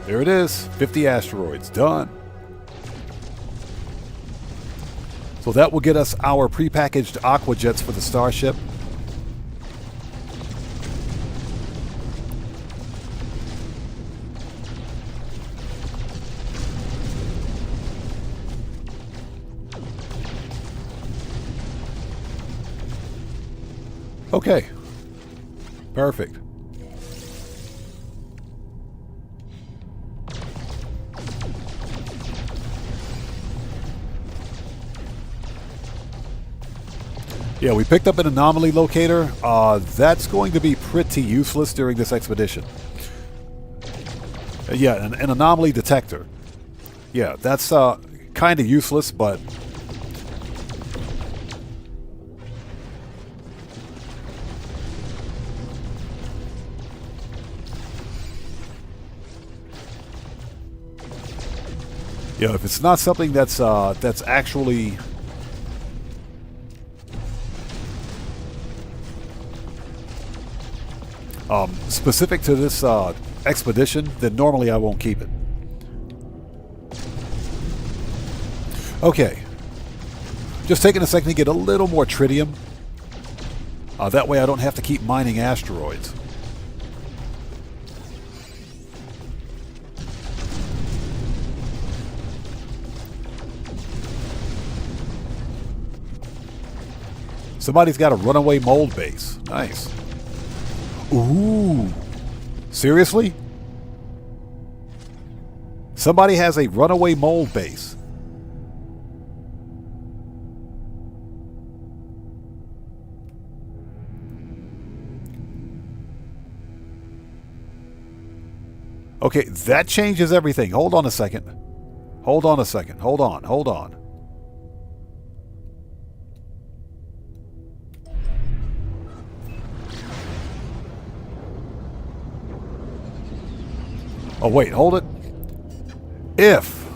There it is, 50 asteroids, done. So that will get us our prepackaged aqua jets for the starship. Okay, perfect. Yeah, we picked up an anomaly locator. That's going to be pretty useless during this expedition. Yeah, an anomaly detector. Yeah, that's kind of useless, but... Yeah, if it's not something that's actually specific to this expedition, then normally I won't keep it. Okay, just taking a second to get a little more tritium. That way I don't have to keep mining asteroids. Somebody's got a runaway mold base. Nice. Ooh. Seriously? Somebody has a runaway mold base. Okay, that changes everything. Hold on a second. Hold on a second. Hold on. Hold on. Oh, wait, hold it. If.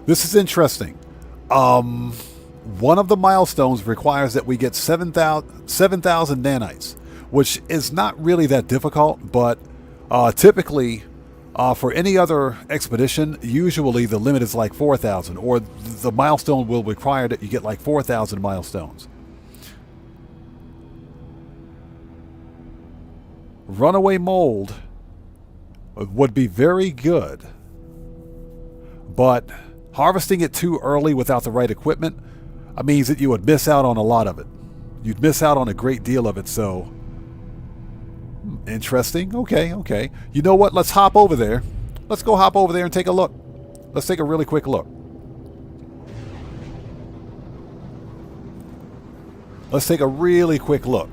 This is interesting. One of the milestones requires that we get 7,000 nanites, which is not really that difficult, but typically For any other expedition, usually the limit is like 4,000, or the milestone will require that you get like 4,000 milestones. Runaway mold would be very good, but harvesting it too early without the right equipment means that you would miss out on a lot of it. You'd miss out on a great deal of it, so... Interesting. Okay, okay. You know what? Let's hop over there. Let's go hop over there and take a look. Let's take a really quick look. Let's take a really quick look.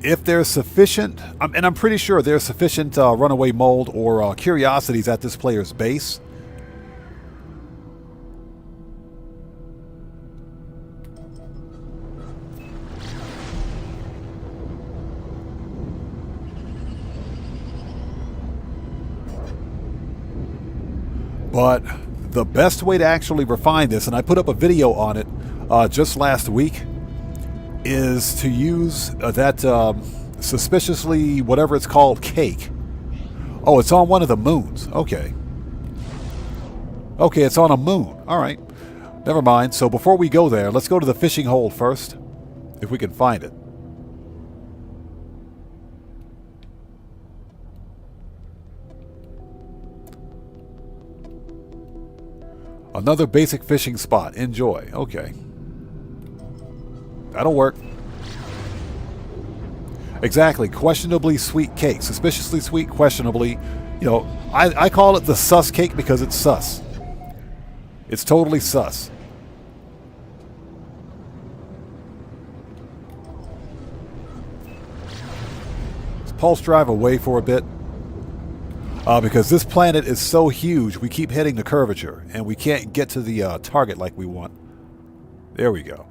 If there's sufficient, and I'm pretty sure there's sufficient runaway mold or curiosities at this player's base. But the best way to actually refine this, and I put up a video on it just last week, is to use that suspiciously, whatever it's called, cake. Oh, it's on one of the moons. Okay. Okay, it's on a moon. All right. Never mind. So before we go there, let's go to the fishing hole first, if we can find it. Another basic fishing spot. Enjoy. Okay. That'll work. Exactly. Questionably sweet cake. Suspiciously sweet, questionably. You know, I call it the sus cake because it's sus. It's totally sus. Let's pulse drive away for a bit. Because this planet is so huge, we keep hitting the curvature, and we can't get to the target like we want. There we go.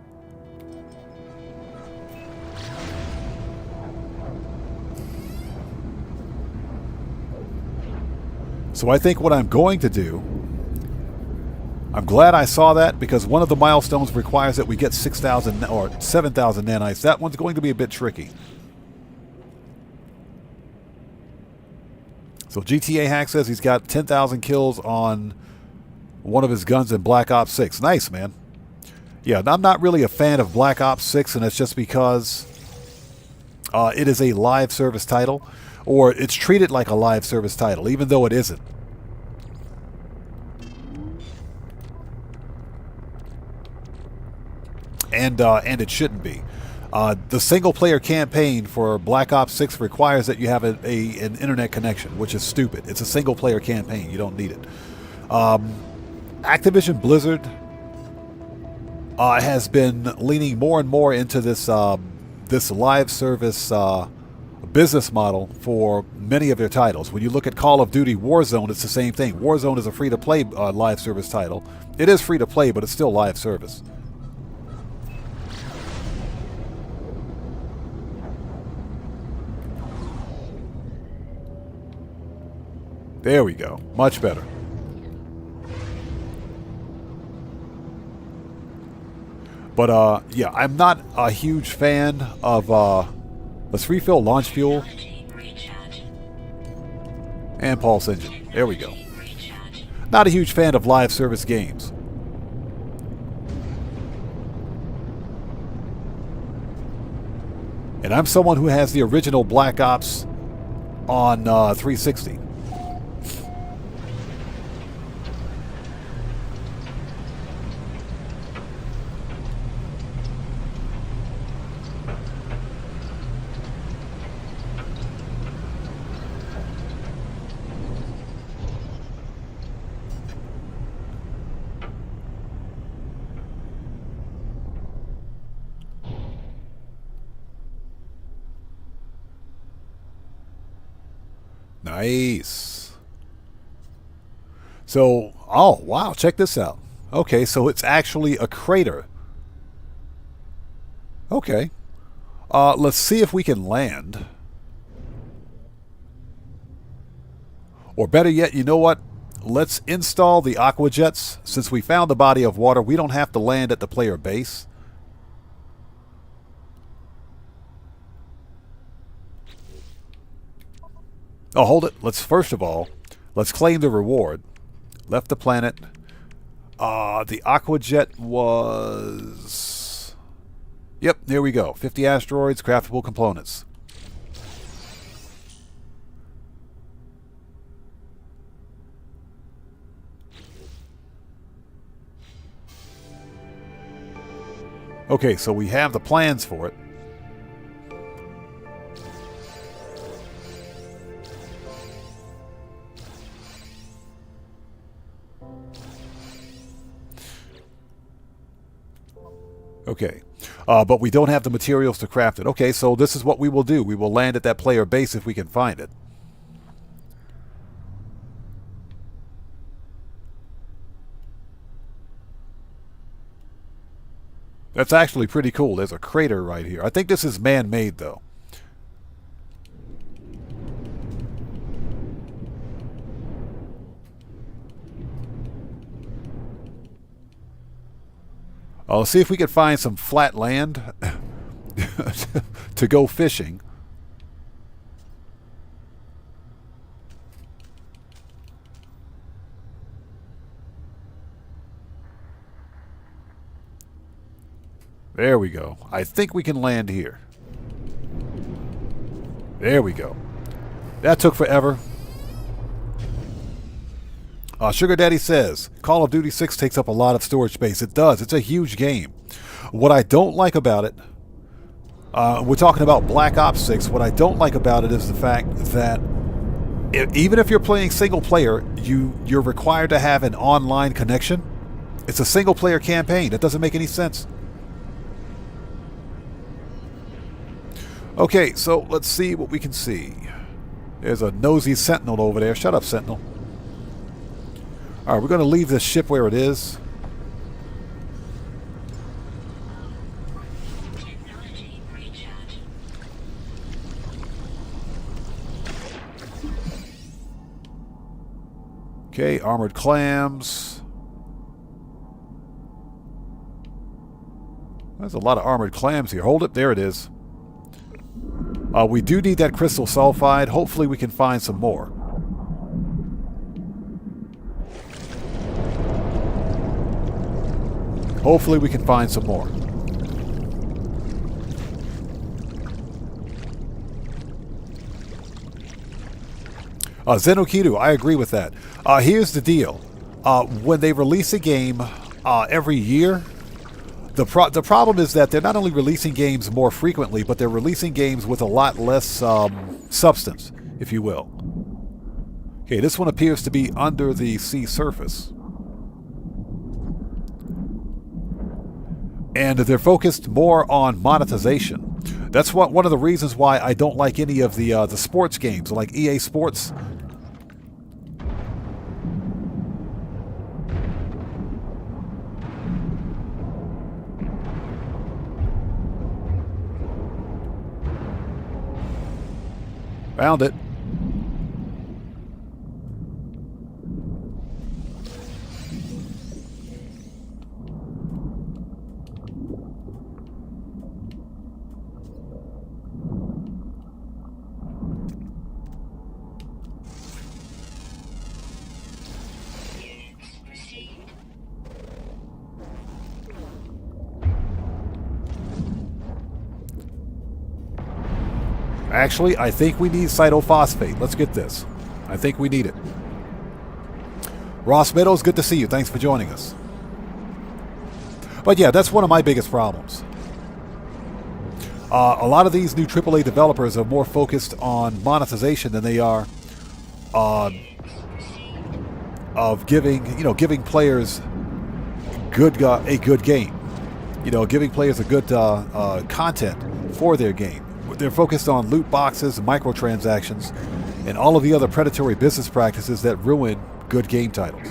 So I think what I'm going to do, I'm glad I saw that, because one of the milestones requires that we get 6,000 or 7,000 nanites. That one's going to be a bit tricky. So GTA Hack says he's got 10,000 kills on one of his guns in Black Ops 6. Nice, man. Yeah, I'm not really a fan of Black Ops 6, and it's just because it is a live service title, or it's treated like a live service title, even though it isn't. And it shouldn't be. The single-player campaign for Black Ops 6 requires that you have an internet connection, which is stupid. It's a single-player campaign. You don't need it. Activision Blizzard has been leaning more and more into this this live service business model for many of their titles. When you look at Call of Duty Warzone, it's the same thing. Warzone is a free-to-play live service title. It is free-to-play, but it's still live service. There we go. Much better. But, yeah, I'm not a huge fan of, let's refill launch fuel. And pulse engine. There we go. Not a huge fan of live service games. And I'm someone who has the original Black Ops on 360. Nice. So, oh, wow, check this out. Okay, so it's actually a crater. Okay. Let's see if we can land. Or better yet, you know what? Let's install the aqua jets. Since we found the body of water, we don't have to land at the player base. Oh, hold it. First of all, let's claim the reward. Left the planet. The Aquajet was... Yep, there we go. 50 asteroids, craftable components. Okay, so we have the plans for it. Okay, but we don't have the materials to craft it. Okay, so this is what we will do. We will land at that player base if we can find it. That's actually pretty cool. There's a crater right here. I think this is man-made, though. Let's see if we can find some flat land to go fishing. There we go. I think we can land here. There we go. That took forever. Sugar Daddy says, Call of Duty 6 takes up a lot of storage space. It does. It's a huge game. What I don't like about it, we're talking about Black Ops 6. What I don't like about it is the fact that even if you're playing single player, you're required to have an online connection. It's a single player campaign. That doesn't make any sense. Okay, so let's see what we can see. There's a nosy sentinel over there. Shut up, sentinel. All right, we're going to leave this ship where it is. Technology reach out. Okay, armored clams. There's a lot of armored clams here. Hold it. There it is. We do need that crystal sulfide. Hopefully we can find some more. Hopefully we can find some more. Zenokidu, I agree with that. Here's the deal. When they release a game every year, the problem is that they're not only releasing games more frequently, but they're releasing games with a lot less substance, if you will. Okay, this one appears to be under the sea surface. And they're focused more on monetization. That's one of the reasons why I don't like any of the sports games, like EA Sports. Found it. Actually, I think we need cytophosphate. Let's get this. I think we need it. Ross Meadows, good to see you. Thanks for joining us. But yeah, that's one of my biggest problems. A lot of these new AAA developers are more focused on monetization than they are of giving players a good game. Giving players a good content for their game. They're focused on loot boxes, microtransactions, and all of the other predatory business practices that ruin good game titles.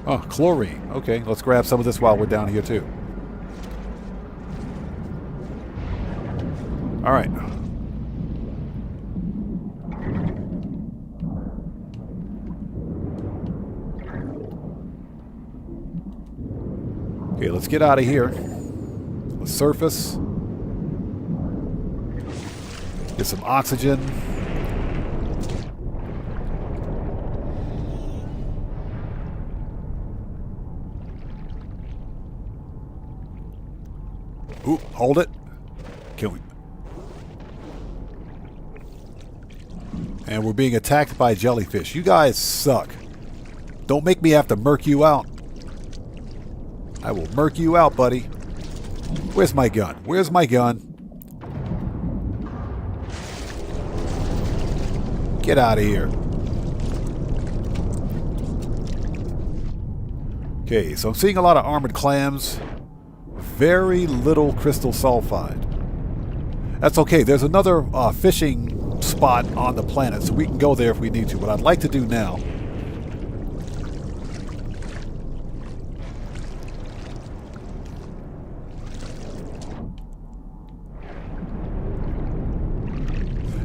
Oh, chlorine. Okay, let's grab some of this while we're down here too. All right. Okay, let's get out of here. Let's surface. Get some oxygen. Ooh, hold it. Can we? And we're being attacked by jellyfish. You guys suck. Don't make me have to murk you out. I will murk you out, buddy. Where's my gun? Where's my gun? Get out of here. Okay, so I'm seeing a lot of armored clams. Very little crystal sulfide. That's okay. There's another fishing spot on the planet, so we can go there if we need to. What I'd like to do now...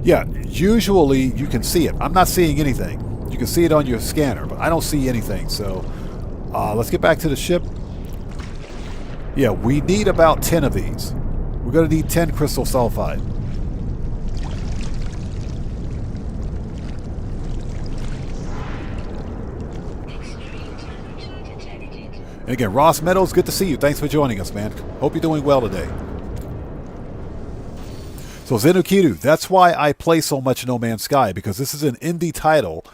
Yeah, usually you can see it. I'm not seeing anything. You can see it on your scanner, but I don't see anything. So let's get back to the ship. Yeah, we need about 10 of these. We're going to need 10 crystal sulfide. And again, Ross Meadows, good to see you. Thanks for joining us, man. Hope you're doing well today. So Zenukiru, that's why I play so much No Man's Sky, because this is an indie title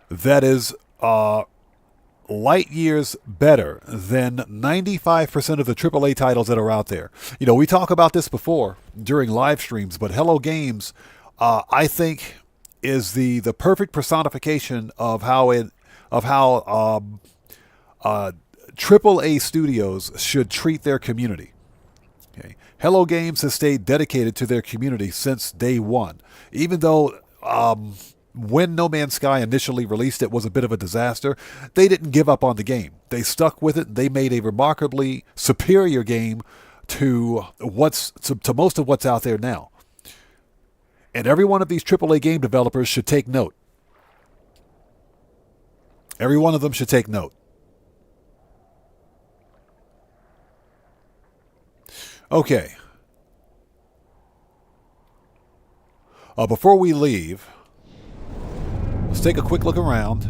that is light years better than 95% of the AAA titles that are out there. You know, we talk about this before during live streams, but Hello Games, I think, is the perfect personification of how AAA studios should treat their community. Okay. Hello Games has stayed dedicated to their community since day one, even though when No Man's Sky initially released, it was a bit of a disaster. They didn't give up on the game. They stuck with it. They made a remarkably superior game to most of what's out there now. And every one of these AAA game developers should take note. Every one of them should take note. Okay. Before we leave, let's take a quick look around.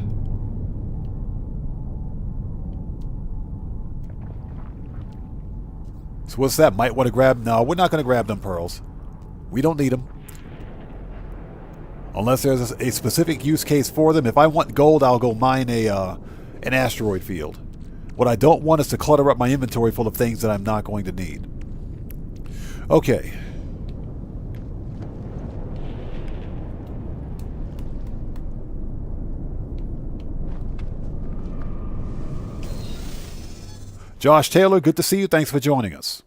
So what's that? Might want to grab... No, we're not going to grab them pearls. We don't need them. Unless there's a specific use case for them. If I want gold, I'll go mine an asteroid field. What I don't want is to clutter up my inventory full of things that I'm not going to need. Okay. Josh Taylor, good to see you. Thanks for joining us.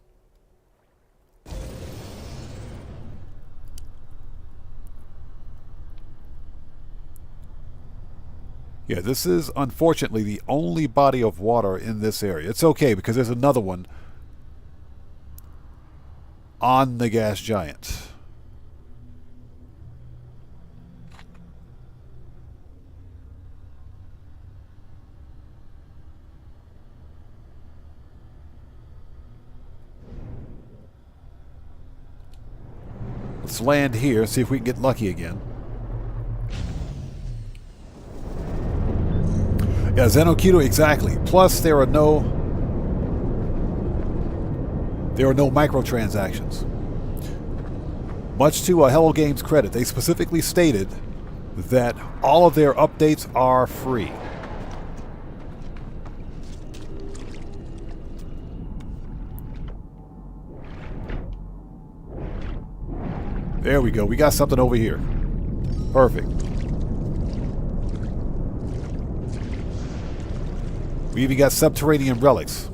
Yeah, this is unfortunately the only body of water in this area. It's okay because there's another one on the gas giant. Let's land here, see if we can get lucky again. Yeah, Zenokito, exactly. Plus, there are no microtransactions. Much to Hello Games' credit, they specifically stated that all of their updates are free. There we go. We got something over here. Perfect. We even got subterranean relics.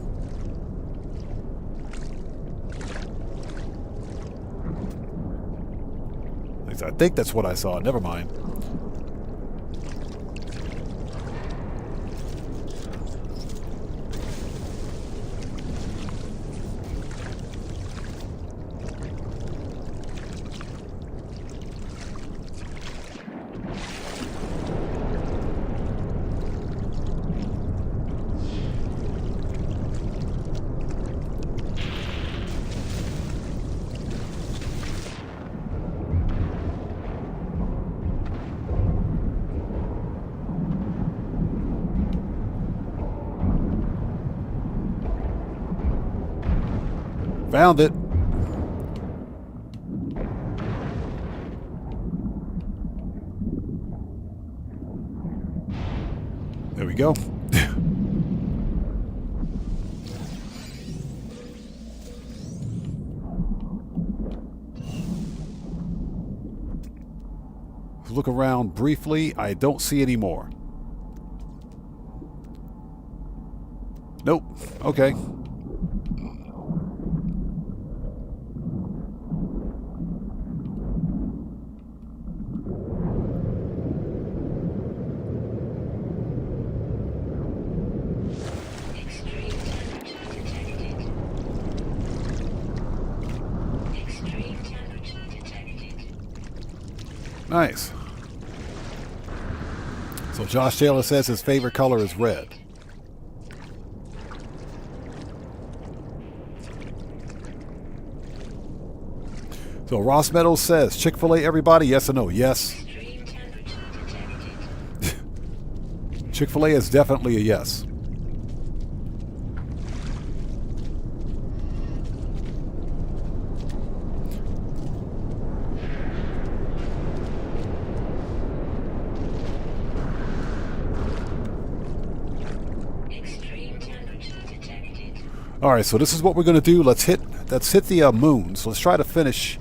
At least I think that's what I saw. Never mind. Found it. There we go. Look around briefly. I don't see any more. Nope. Okay. Extreme temperature detected. Extreme temperature detected. Nice. So Josh Taylor says his favorite color is red. So Ross Meadows says, Chick-fil-A everybody, yes or no? Yes. Extreme temperature detected. Chick-fil-A is definitely a yes. Extreme temperature detected. All right, so this is what we're going to do. Let's hit the moon. So let's try to finish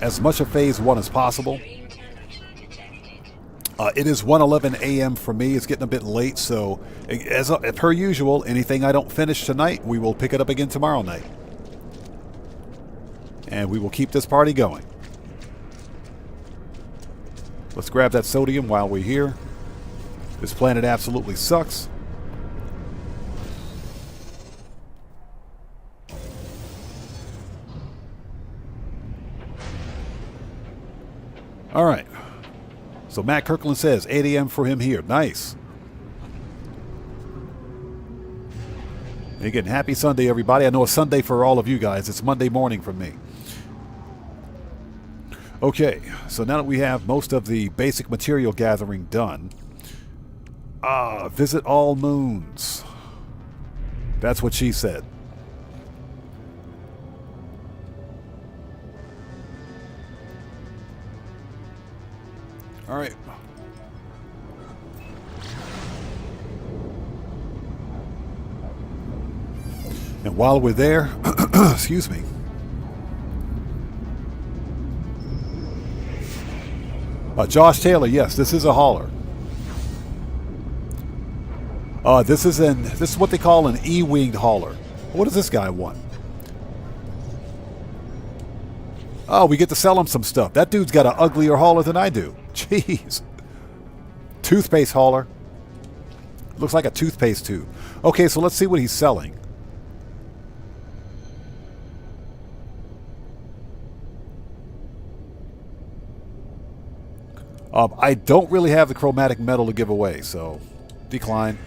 as much of phase 1 as possible. Extreme temperature detected. It is 1:11 a.m. for me. It's getting a bit late, so as per usual, anything I don't finish tonight, we will pick it up again tomorrow night. And we will keep this party going. Let's grab that sodium while we're here. This planet absolutely sucks. All right. So Matt Kirkland says 8 a.m. for him here. Nice. Again, happy Sunday, everybody. I know it's Sunday for all of you guys. It's Monday morning for me. Okay, so now that we have most of the basic material gathering done, visit all moons. That's what she said. All right. And while we're there, excuse me. Josh Taylor, yes, this is a hauler. This is what they call an E-winged hauler. What does this guy want? Oh, we get to sell him some stuff. That dude's got an uglier hauler than I do. Jeez. Toothpaste hauler. Looks like a toothpaste tube. Okay, so let's see what he's selling. I don't really have the chromatic metal to give away, so decline.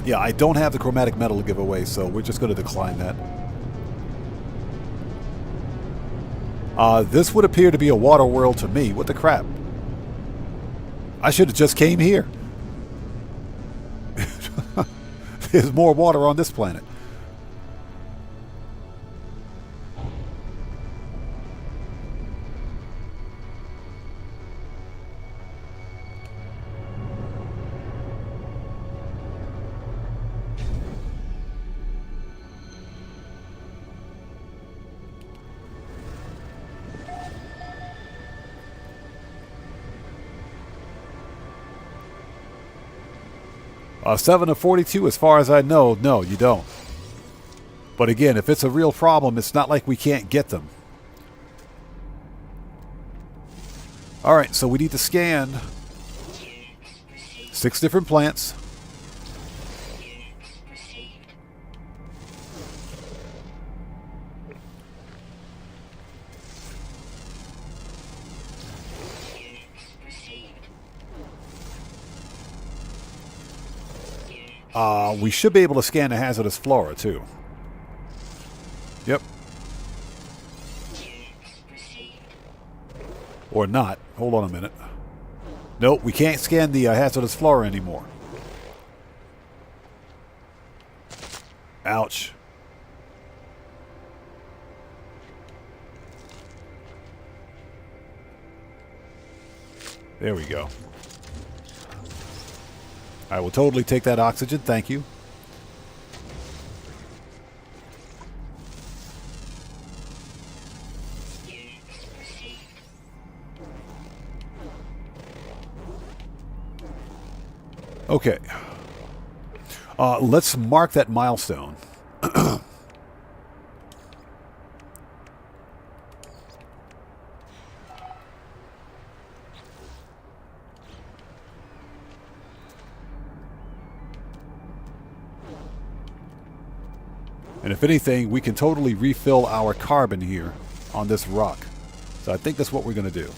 Yeah, I don't have the chromatic metal to give away, so we're just going to decline that. This would appear to be a water world to me. What the crap? I should have just came here. There's more water on this planet. A 7 of 42, as far as I know, no, you don't. But again, if it's a real problem, it's not like we can't get them. All right, so we need to scan 6 different plants. We should be able to scan the hazardous flora, too. Yep. Or not. Hold on a minute. Nope, we can't scan the hazardous flora anymore. Ouch. There we go. I will totally take that oxygen. Thank you. Okay. Let's mark that milestone. And if anything, we can totally refill our carbon here on this rock. So I think that's what we're going to do.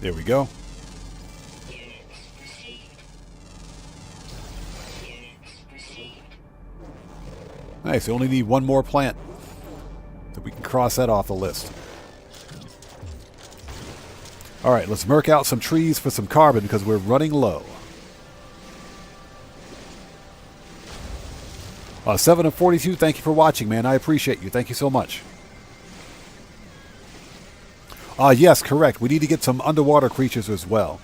There we go. Nice, we only need one more plant. So we can cross that off the list. Alright, let's mark out some trees for some carbon because we're running low. 7 of 42, thank you for watching, man. I appreciate you. Thank you so much. Yes, correct. We need to get some underwater creatures as well.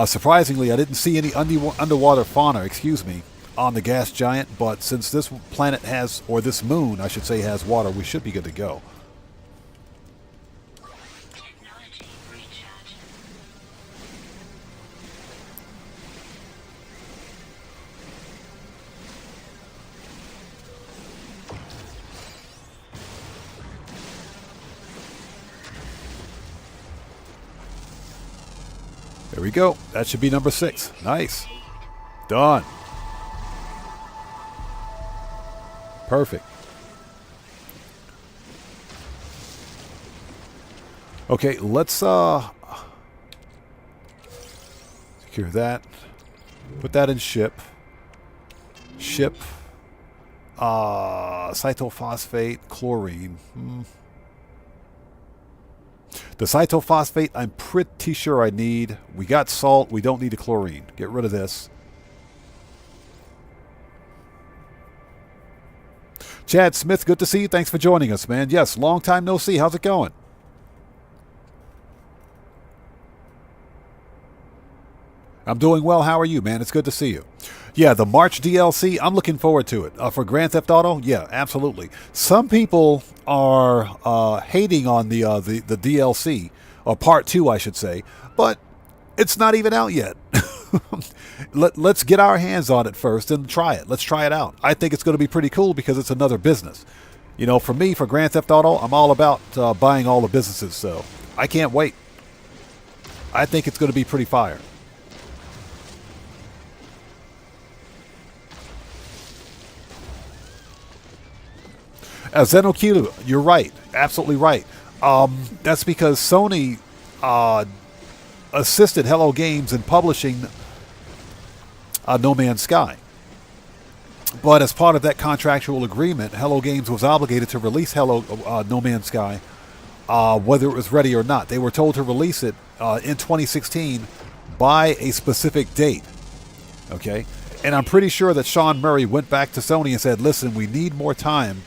Surprisingly, I didn't see any underwater fauna, on the gas giant, but since this planet has, or this moon, I should say, has water, we should be good to go. Technology recharge. There we go. That should be number 6. Nice. Done. Perfect. Okay, let's secure that. Put that in ship. Ship. Cytophosphate, chlorine. The cytophosphate, I'm pretty sure I need. We got salt. We don't need a chlorine. Get rid of this. Chad Smith, good to see you. Thanks for joining us, man. Yes, long time no see. How's it going? I'm doing well. How are you, man? It's good to see you. Yeah, the March DLC, I'm looking forward to it. For Grand Theft Auto, yeah, absolutely. Some people are hating on the DLC, or Part 2, I should say, but it's not even out yet. Let's get our hands on it first and try it. Let's try it out. I think it's going to be pretty cool because it's another business. You know, for me, for Grand Theft Auto, I'm all about buying all the businesses, so I can't wait. I think it's going to be pretty fire. Zenokilu, you're right. Absolutely right. That's because Sony assisted Hello Games in publishing No Man's Sky. But as part of that contractual agreement, Hello Games was obligated to release No Man's Sky, whether it was ready or not. They were told to release it in 2016 by a specific date. Okay? And I'm pretty sure that Sean Murray went back to Sony and said, listen, we need more time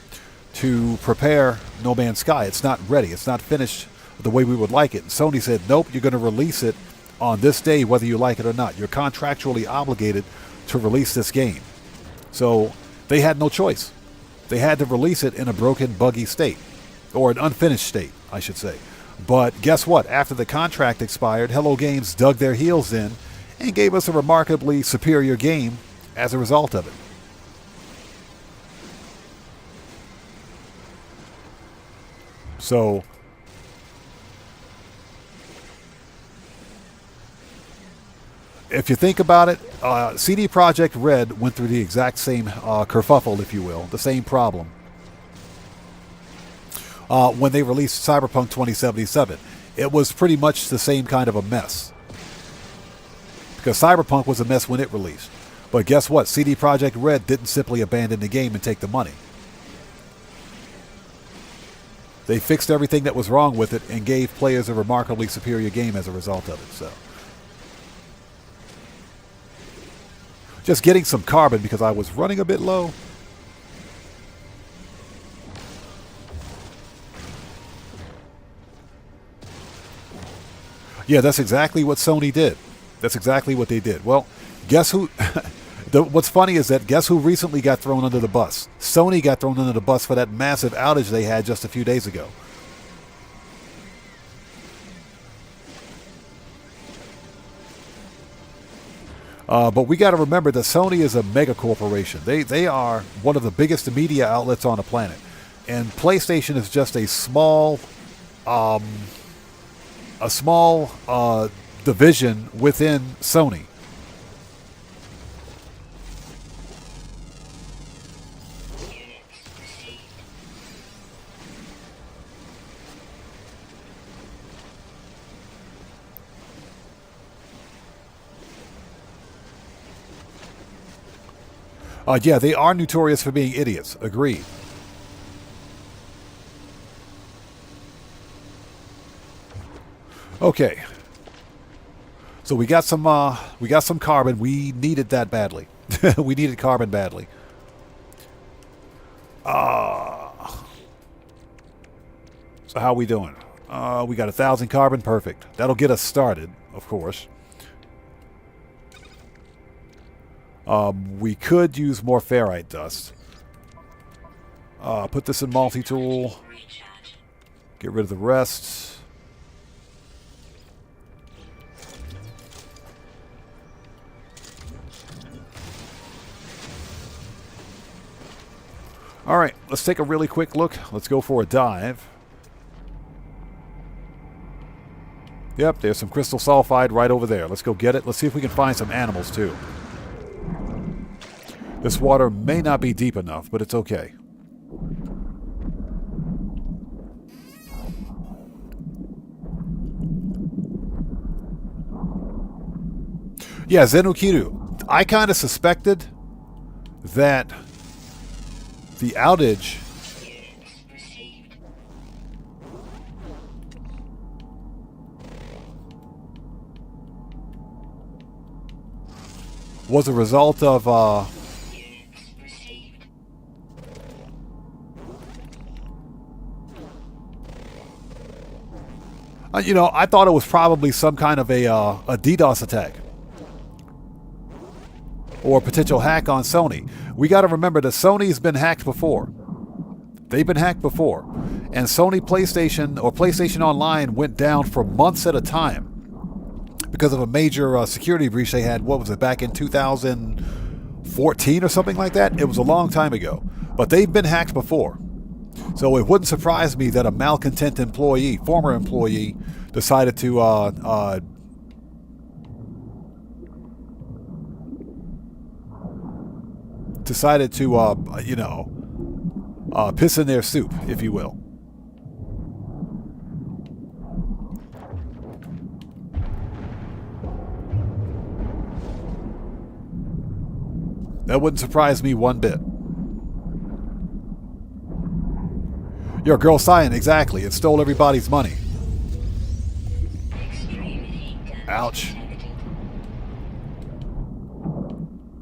to prepare No Man's Sky. It's not ready. It's not finished the way we would like it. And Sony said, nope, you're going to release it on this day, whether you like it or not. You're contractually obligated to release this game. So they had no choice. They had to release it in a broken, buggy state, or an unfinished state, I should say. But guess what? After the contract expired, Hello Games dug their heels in and gave us a remarkably superior game as a result of it. So if you think about it, CD Projekt Red went through the exact same kerfuffle, if you will, the same problem when they released Cyberpunk 2077. It was pretty much the same kind of a mess, because Cyberpunk was a mess when it released. But guess what? CD Projekt Red didn't simply abandon the game and take the money. they fixed everything that was wrong with it and gave players a remarkably superior game as a result of it. So, just getting some carbon because I was running a bit low. Yeah, that's exactly what Sony did. That's exactly what they did. Well, guess who? What's funny is that guess who recently got thrown under the bus? Sony got thrown under the bus for that massive outage they had just a few days ago. But we got to remember that Sony is a mega corporation. They are one of the biggest media outlets on the planet, and PlayStation is just a small division within Sony. Yeah, they are notorious for being idiots. Agreed. Okay. So we got some carbon. We needed that badly. We needed carbon badly. So how are we doing? We got 1,000 carbon. Perfect. That'll get us started, of course. We could use more ferrite dust. Put this in multi-tool. Get rid of the rest. Alright, let's take a really quick look. Let's go for a dive. Yep, there's some crystal sulfide right over there. Let's go get it. Let's see if we can find some animals too. This water may not be deep enough, but it's okay. Yeah, Zenukiru. I kind of suspected that the outage was a result of you know, I thought it was probably some kind of a DDoS attack or a potential hack on Sony. We got to remember that Sony's been hacked before. They've been hacked before. And Sony PlayStation or PlayStation Online went down for months at a time because of a major security breach they had. What was it, back in 2014 or something like that? It was a long time ago. But they've been hacked before. So it wouldn't surprise me that a malcontent employee, former employee, decided to you know, piss in their soup, if you will. That wouldn't surprise me one bit. Your girl Cyan, exactly. It stole everybody's money. Ouch.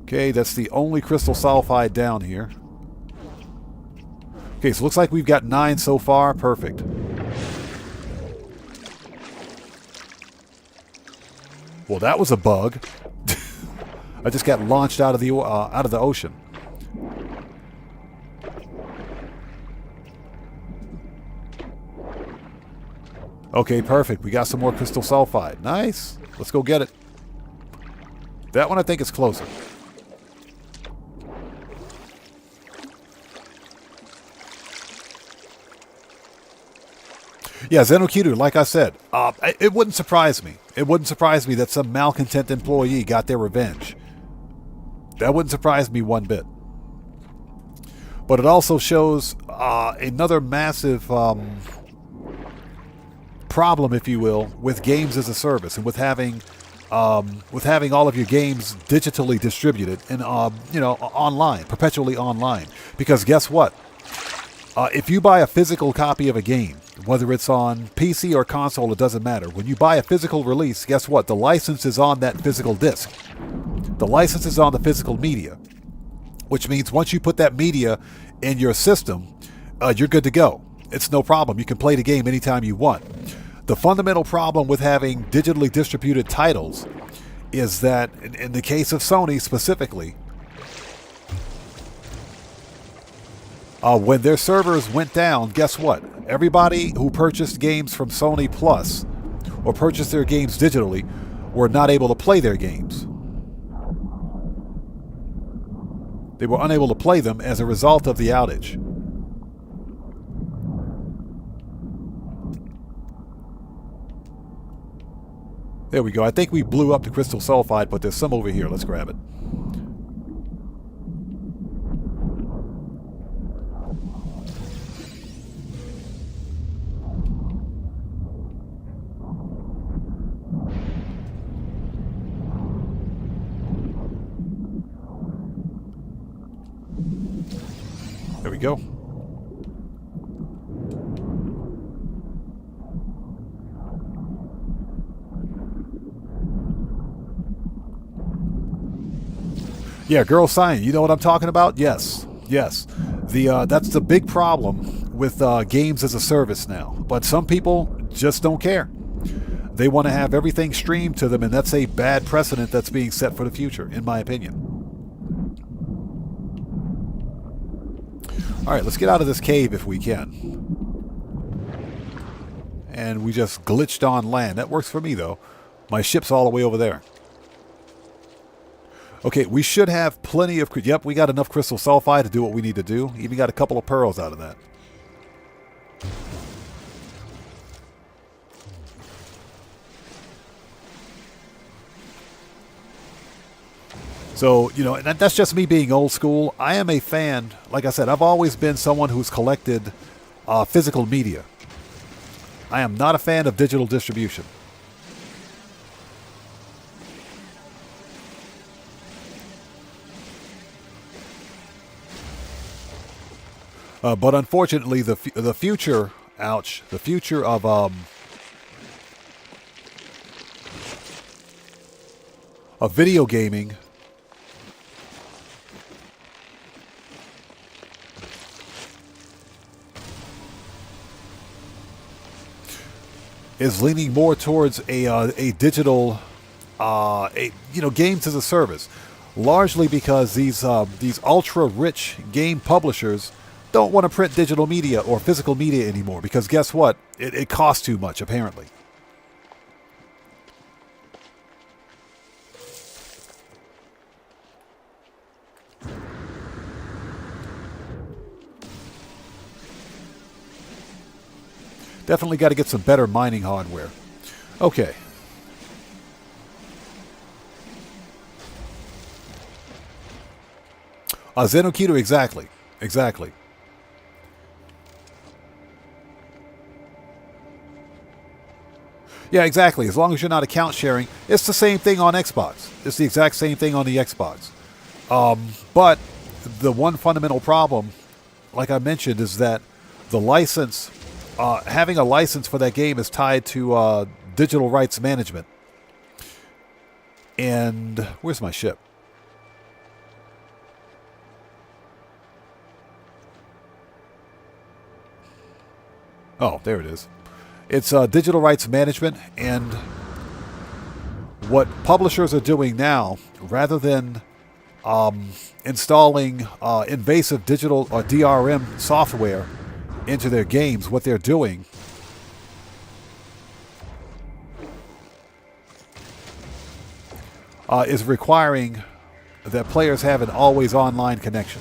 Okay, that's the only crystal sulfide down here. Okay, so looks like we've got 9 so far. Perfect. Well, that was a bug. I just got launched out of the ocean. Okay, perfect. We got some more crystal sulfide. Nice. Let's go get it. That one I think is closer. Yeah, Zenokiru, like I said, it wouldn't surprise me. It wouldn't surprise me that some malcontent employee got their revenge. That wouldn't surprise me one bit. But it also shows another massive problem, if you will, with games as a service and with having all of your games digitally distributed and you know, online, perpetually online. Because guess what? If you buy a physical copy of a game, whether it's on PC or console, it doesn't matter. When you buy a physical release, guess what? The license is on that physical disc. The license is on the physical media, which means once you put that media in your system, you're good to go. It's no problem. You can play the game anytime you want. The fundamental problem with having digitally distributed titles is that, in the case of Sony specifically, when their servers went down, guess what? Everybody who purchased games from Sony Plus or purchased their games digitally were not able to play their games. They were unable to play them as a result of the outage. There we go. I think we blew up the crystal sulfide, but there's some over here. Let's grab it. There we go. Yeah, girl sign. You know what I'm talking about? Yes. Yes. That's the big problem with games as a service now. But some people just don't care. They want to have everything streamed to them, and that's a bad precedent that's being set for the future, in my opinion. All right, let's get out of this cave if we can. And we just glitched on land. That works for me, though. My ship's all the way over there. Okay, we should have plenty of... Yep, we got enough crystal sulfide to do what we need to do. Even got a couple of pearls out of that. So, you know, and that's just me being old school. I am a fan. Like I said, I've always been someone who's collected physical media. I am not a fan of digital distribution. But unfortunately, the future, ouch, the future of video gaming is leaning more towards a digital, games as a service, largely because these ultra rich game publishers don't want to print digital media or physical media anymore, because guess what? It costs too much, apparently. Definitely got to get some better mining hardware. Okay. Zenokito, exactly. Exactly. Yeah, exactly. As long as you're not account sharing, it's the same thing on Xbox. It's the exact same thing on the Xbox. But the one fundamental problem, like I mentioned, is that the license, having a license for that game is tied to digital rights management. And where's my ship? Oh, there it is. It's digital rights management, and what publishers are doing now, rather than installing invasive digital or DRM software into their games, what they're doing is requiring that players have an always online connection.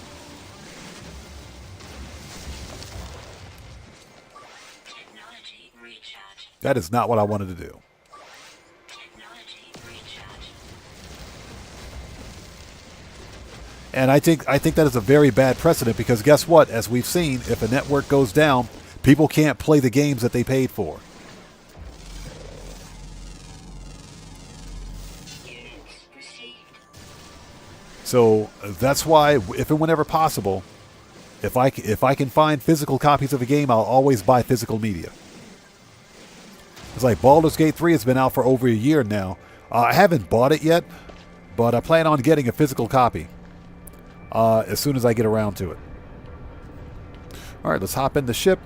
That is not what I wanted to do. And I think that is a very bad precedent, because guess what? As we've seen, if a network goes down, people can't play the games that they paid for. So that's why, if and whenever possible, If I can find physical copies of a game, I'll always buy physical media. It's like Baldur's Gate 3 has been out for over a year now. I haven't bought it yet, but I plan on getting a physical copy as soon as I get around to it. All right, let's hop in the ship.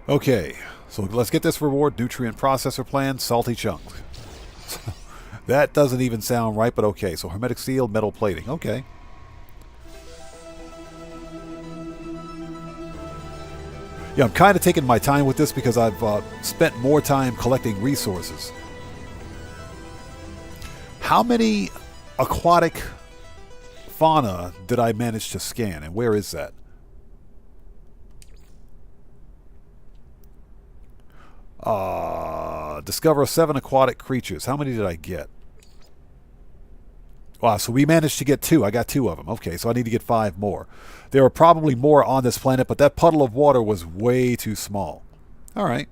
Okay, so let's get this reward. Nutrient processor plan, salty chunk. That doesn't even sound right, but okay. So hermetic seal, metal plating. Okay. Yeah, I'm kind of taking my time with this because I've spent more time collecting resources. How many aquatic fauna did I manage to scan, and where is that? Discover 7 aquatic creatures. How many did I get? Wow, so we managed to get 2. I got 2 of them. Okay, so I need to get 5 more. There are probably more on this planet, but that puddle of water was way too small. All right.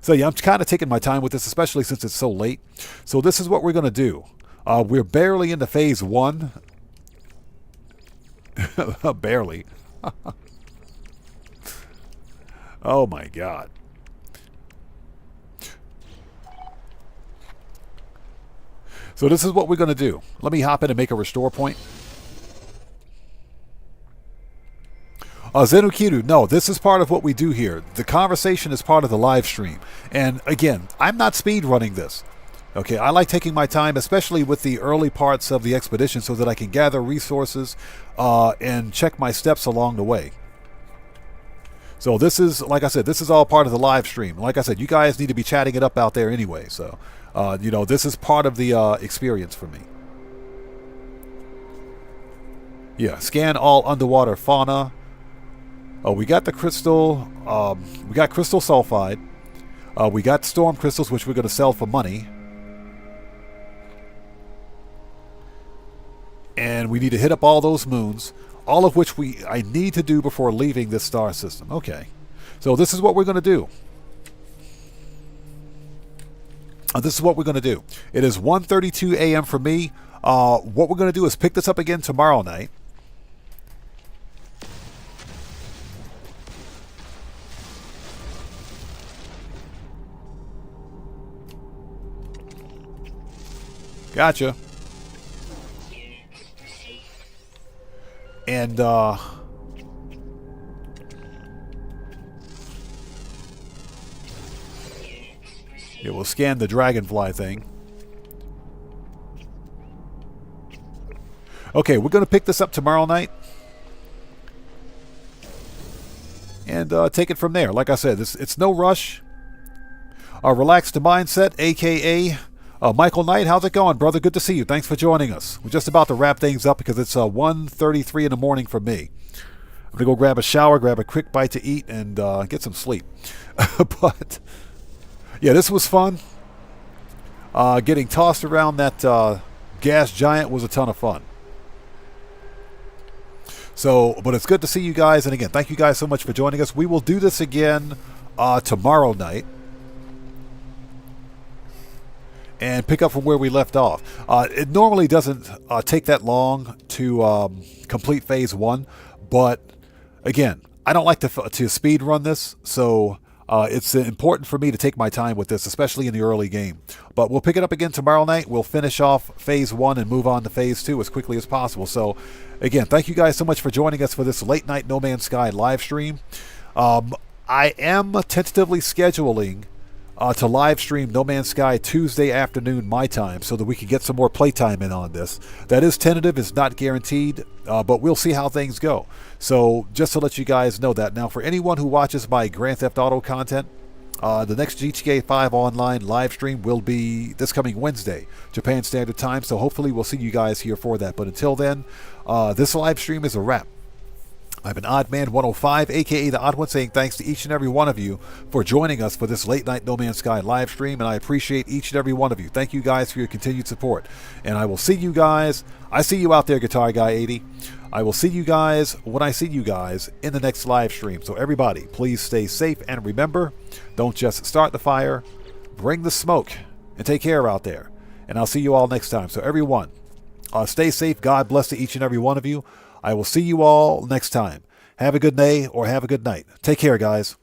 So yeah, I'm kind of taking my time with this, especially since it's so late. So this is what we're going to do. We're barely into phase 1. Barely. Oh my God. So this is what we're going to do. Let me hop in and make a restore point. Zenukiru, no, this is part of what we do here. The conversation is part of the live stream. And again, I'm not speed running this. Okay, I like taking my time, especially with the early parts of the expedition, so that I can gather resources and check my steps along the way. So this is, like I said, this is all part of the live stream. Like I said, you guys need to be chatting it up out there anyway. So, you know, this is part of the experience for me. Yeah, scan all underwater fauna. Oh, we got the crystal. We got crystal sulfide. We got storm crystals, which we're going to sell for money. And we need to hit up all those moons. All of which I need to do before leaving this star system. Okay. So this is what we're going to do. This is what we're going to do. It is 1:32 a.m. for me. What we're going to do is pick this up again tomorrow night. Gotcha. And yeah, we'll scan the dragonfly thing. Okay, we're going to pick this up tomorrow night. And take it from there. Like I said, it's no rush. Relax the mindset, a.k.a. Michael Knight, how's it going, brother? Good to see you. Thanks for joining us. We're just about to wrap things up because it's 1:33 in the morning for me. I'm going to go grab a shower, grab a quick bite to eat, and get some sleep. But, yeah, this was fun. Getting tossed around that gas giant was a ton of fun. So, but it's good to see you guys. And again, thank you guys so much for joining us. We will do this again tomorrow night. And pick up from where we left off. It normally doesn't take that long to complete phase 1, but again, I don't like to speed run this, so it's important for me to take my time with this, especially in the early game. But we'll pick it up again tomorrow night. We'll finish off phase 1 and move on to phase 2 as quickly as possible. So again, thank you guys so much for joining us for this late night No Man's Sky live stream. I am tentatively scheduling to live stream No Man's Sky Tuesday afternoon my time so that we can get some more playtime in on this. That is tentative, it's not guaranteed, but we'll see how things go. So just to let you guys know that. Now for anyone who watches my Grand Theft Auto content, the next GTA 5 online live stream will be this coming Wednesday, Japan Standard Time, so hopefully we'll see you guys here for that. But until then, this live stream is a wrap. I've been Oddman105, a.k.a. The Odd One, saying thanks to each and every one of you for joining us for this late night No Man's Sky live stream, and I appreciate each and every one of you. Thank you guys for your continued support. And I will see you guys. I see you out there, Guitar Guy 80. I will see you guys when I see you guys in the next live stream. So everybody, please stay safe, and remember, don't just start the fire, bring the smoke. and take care out there. And I'll see you all next time. So everyone, stay safe. God bless to each and every one of you. I will see you all next time. Have a good day or have a good night. Take care, guys.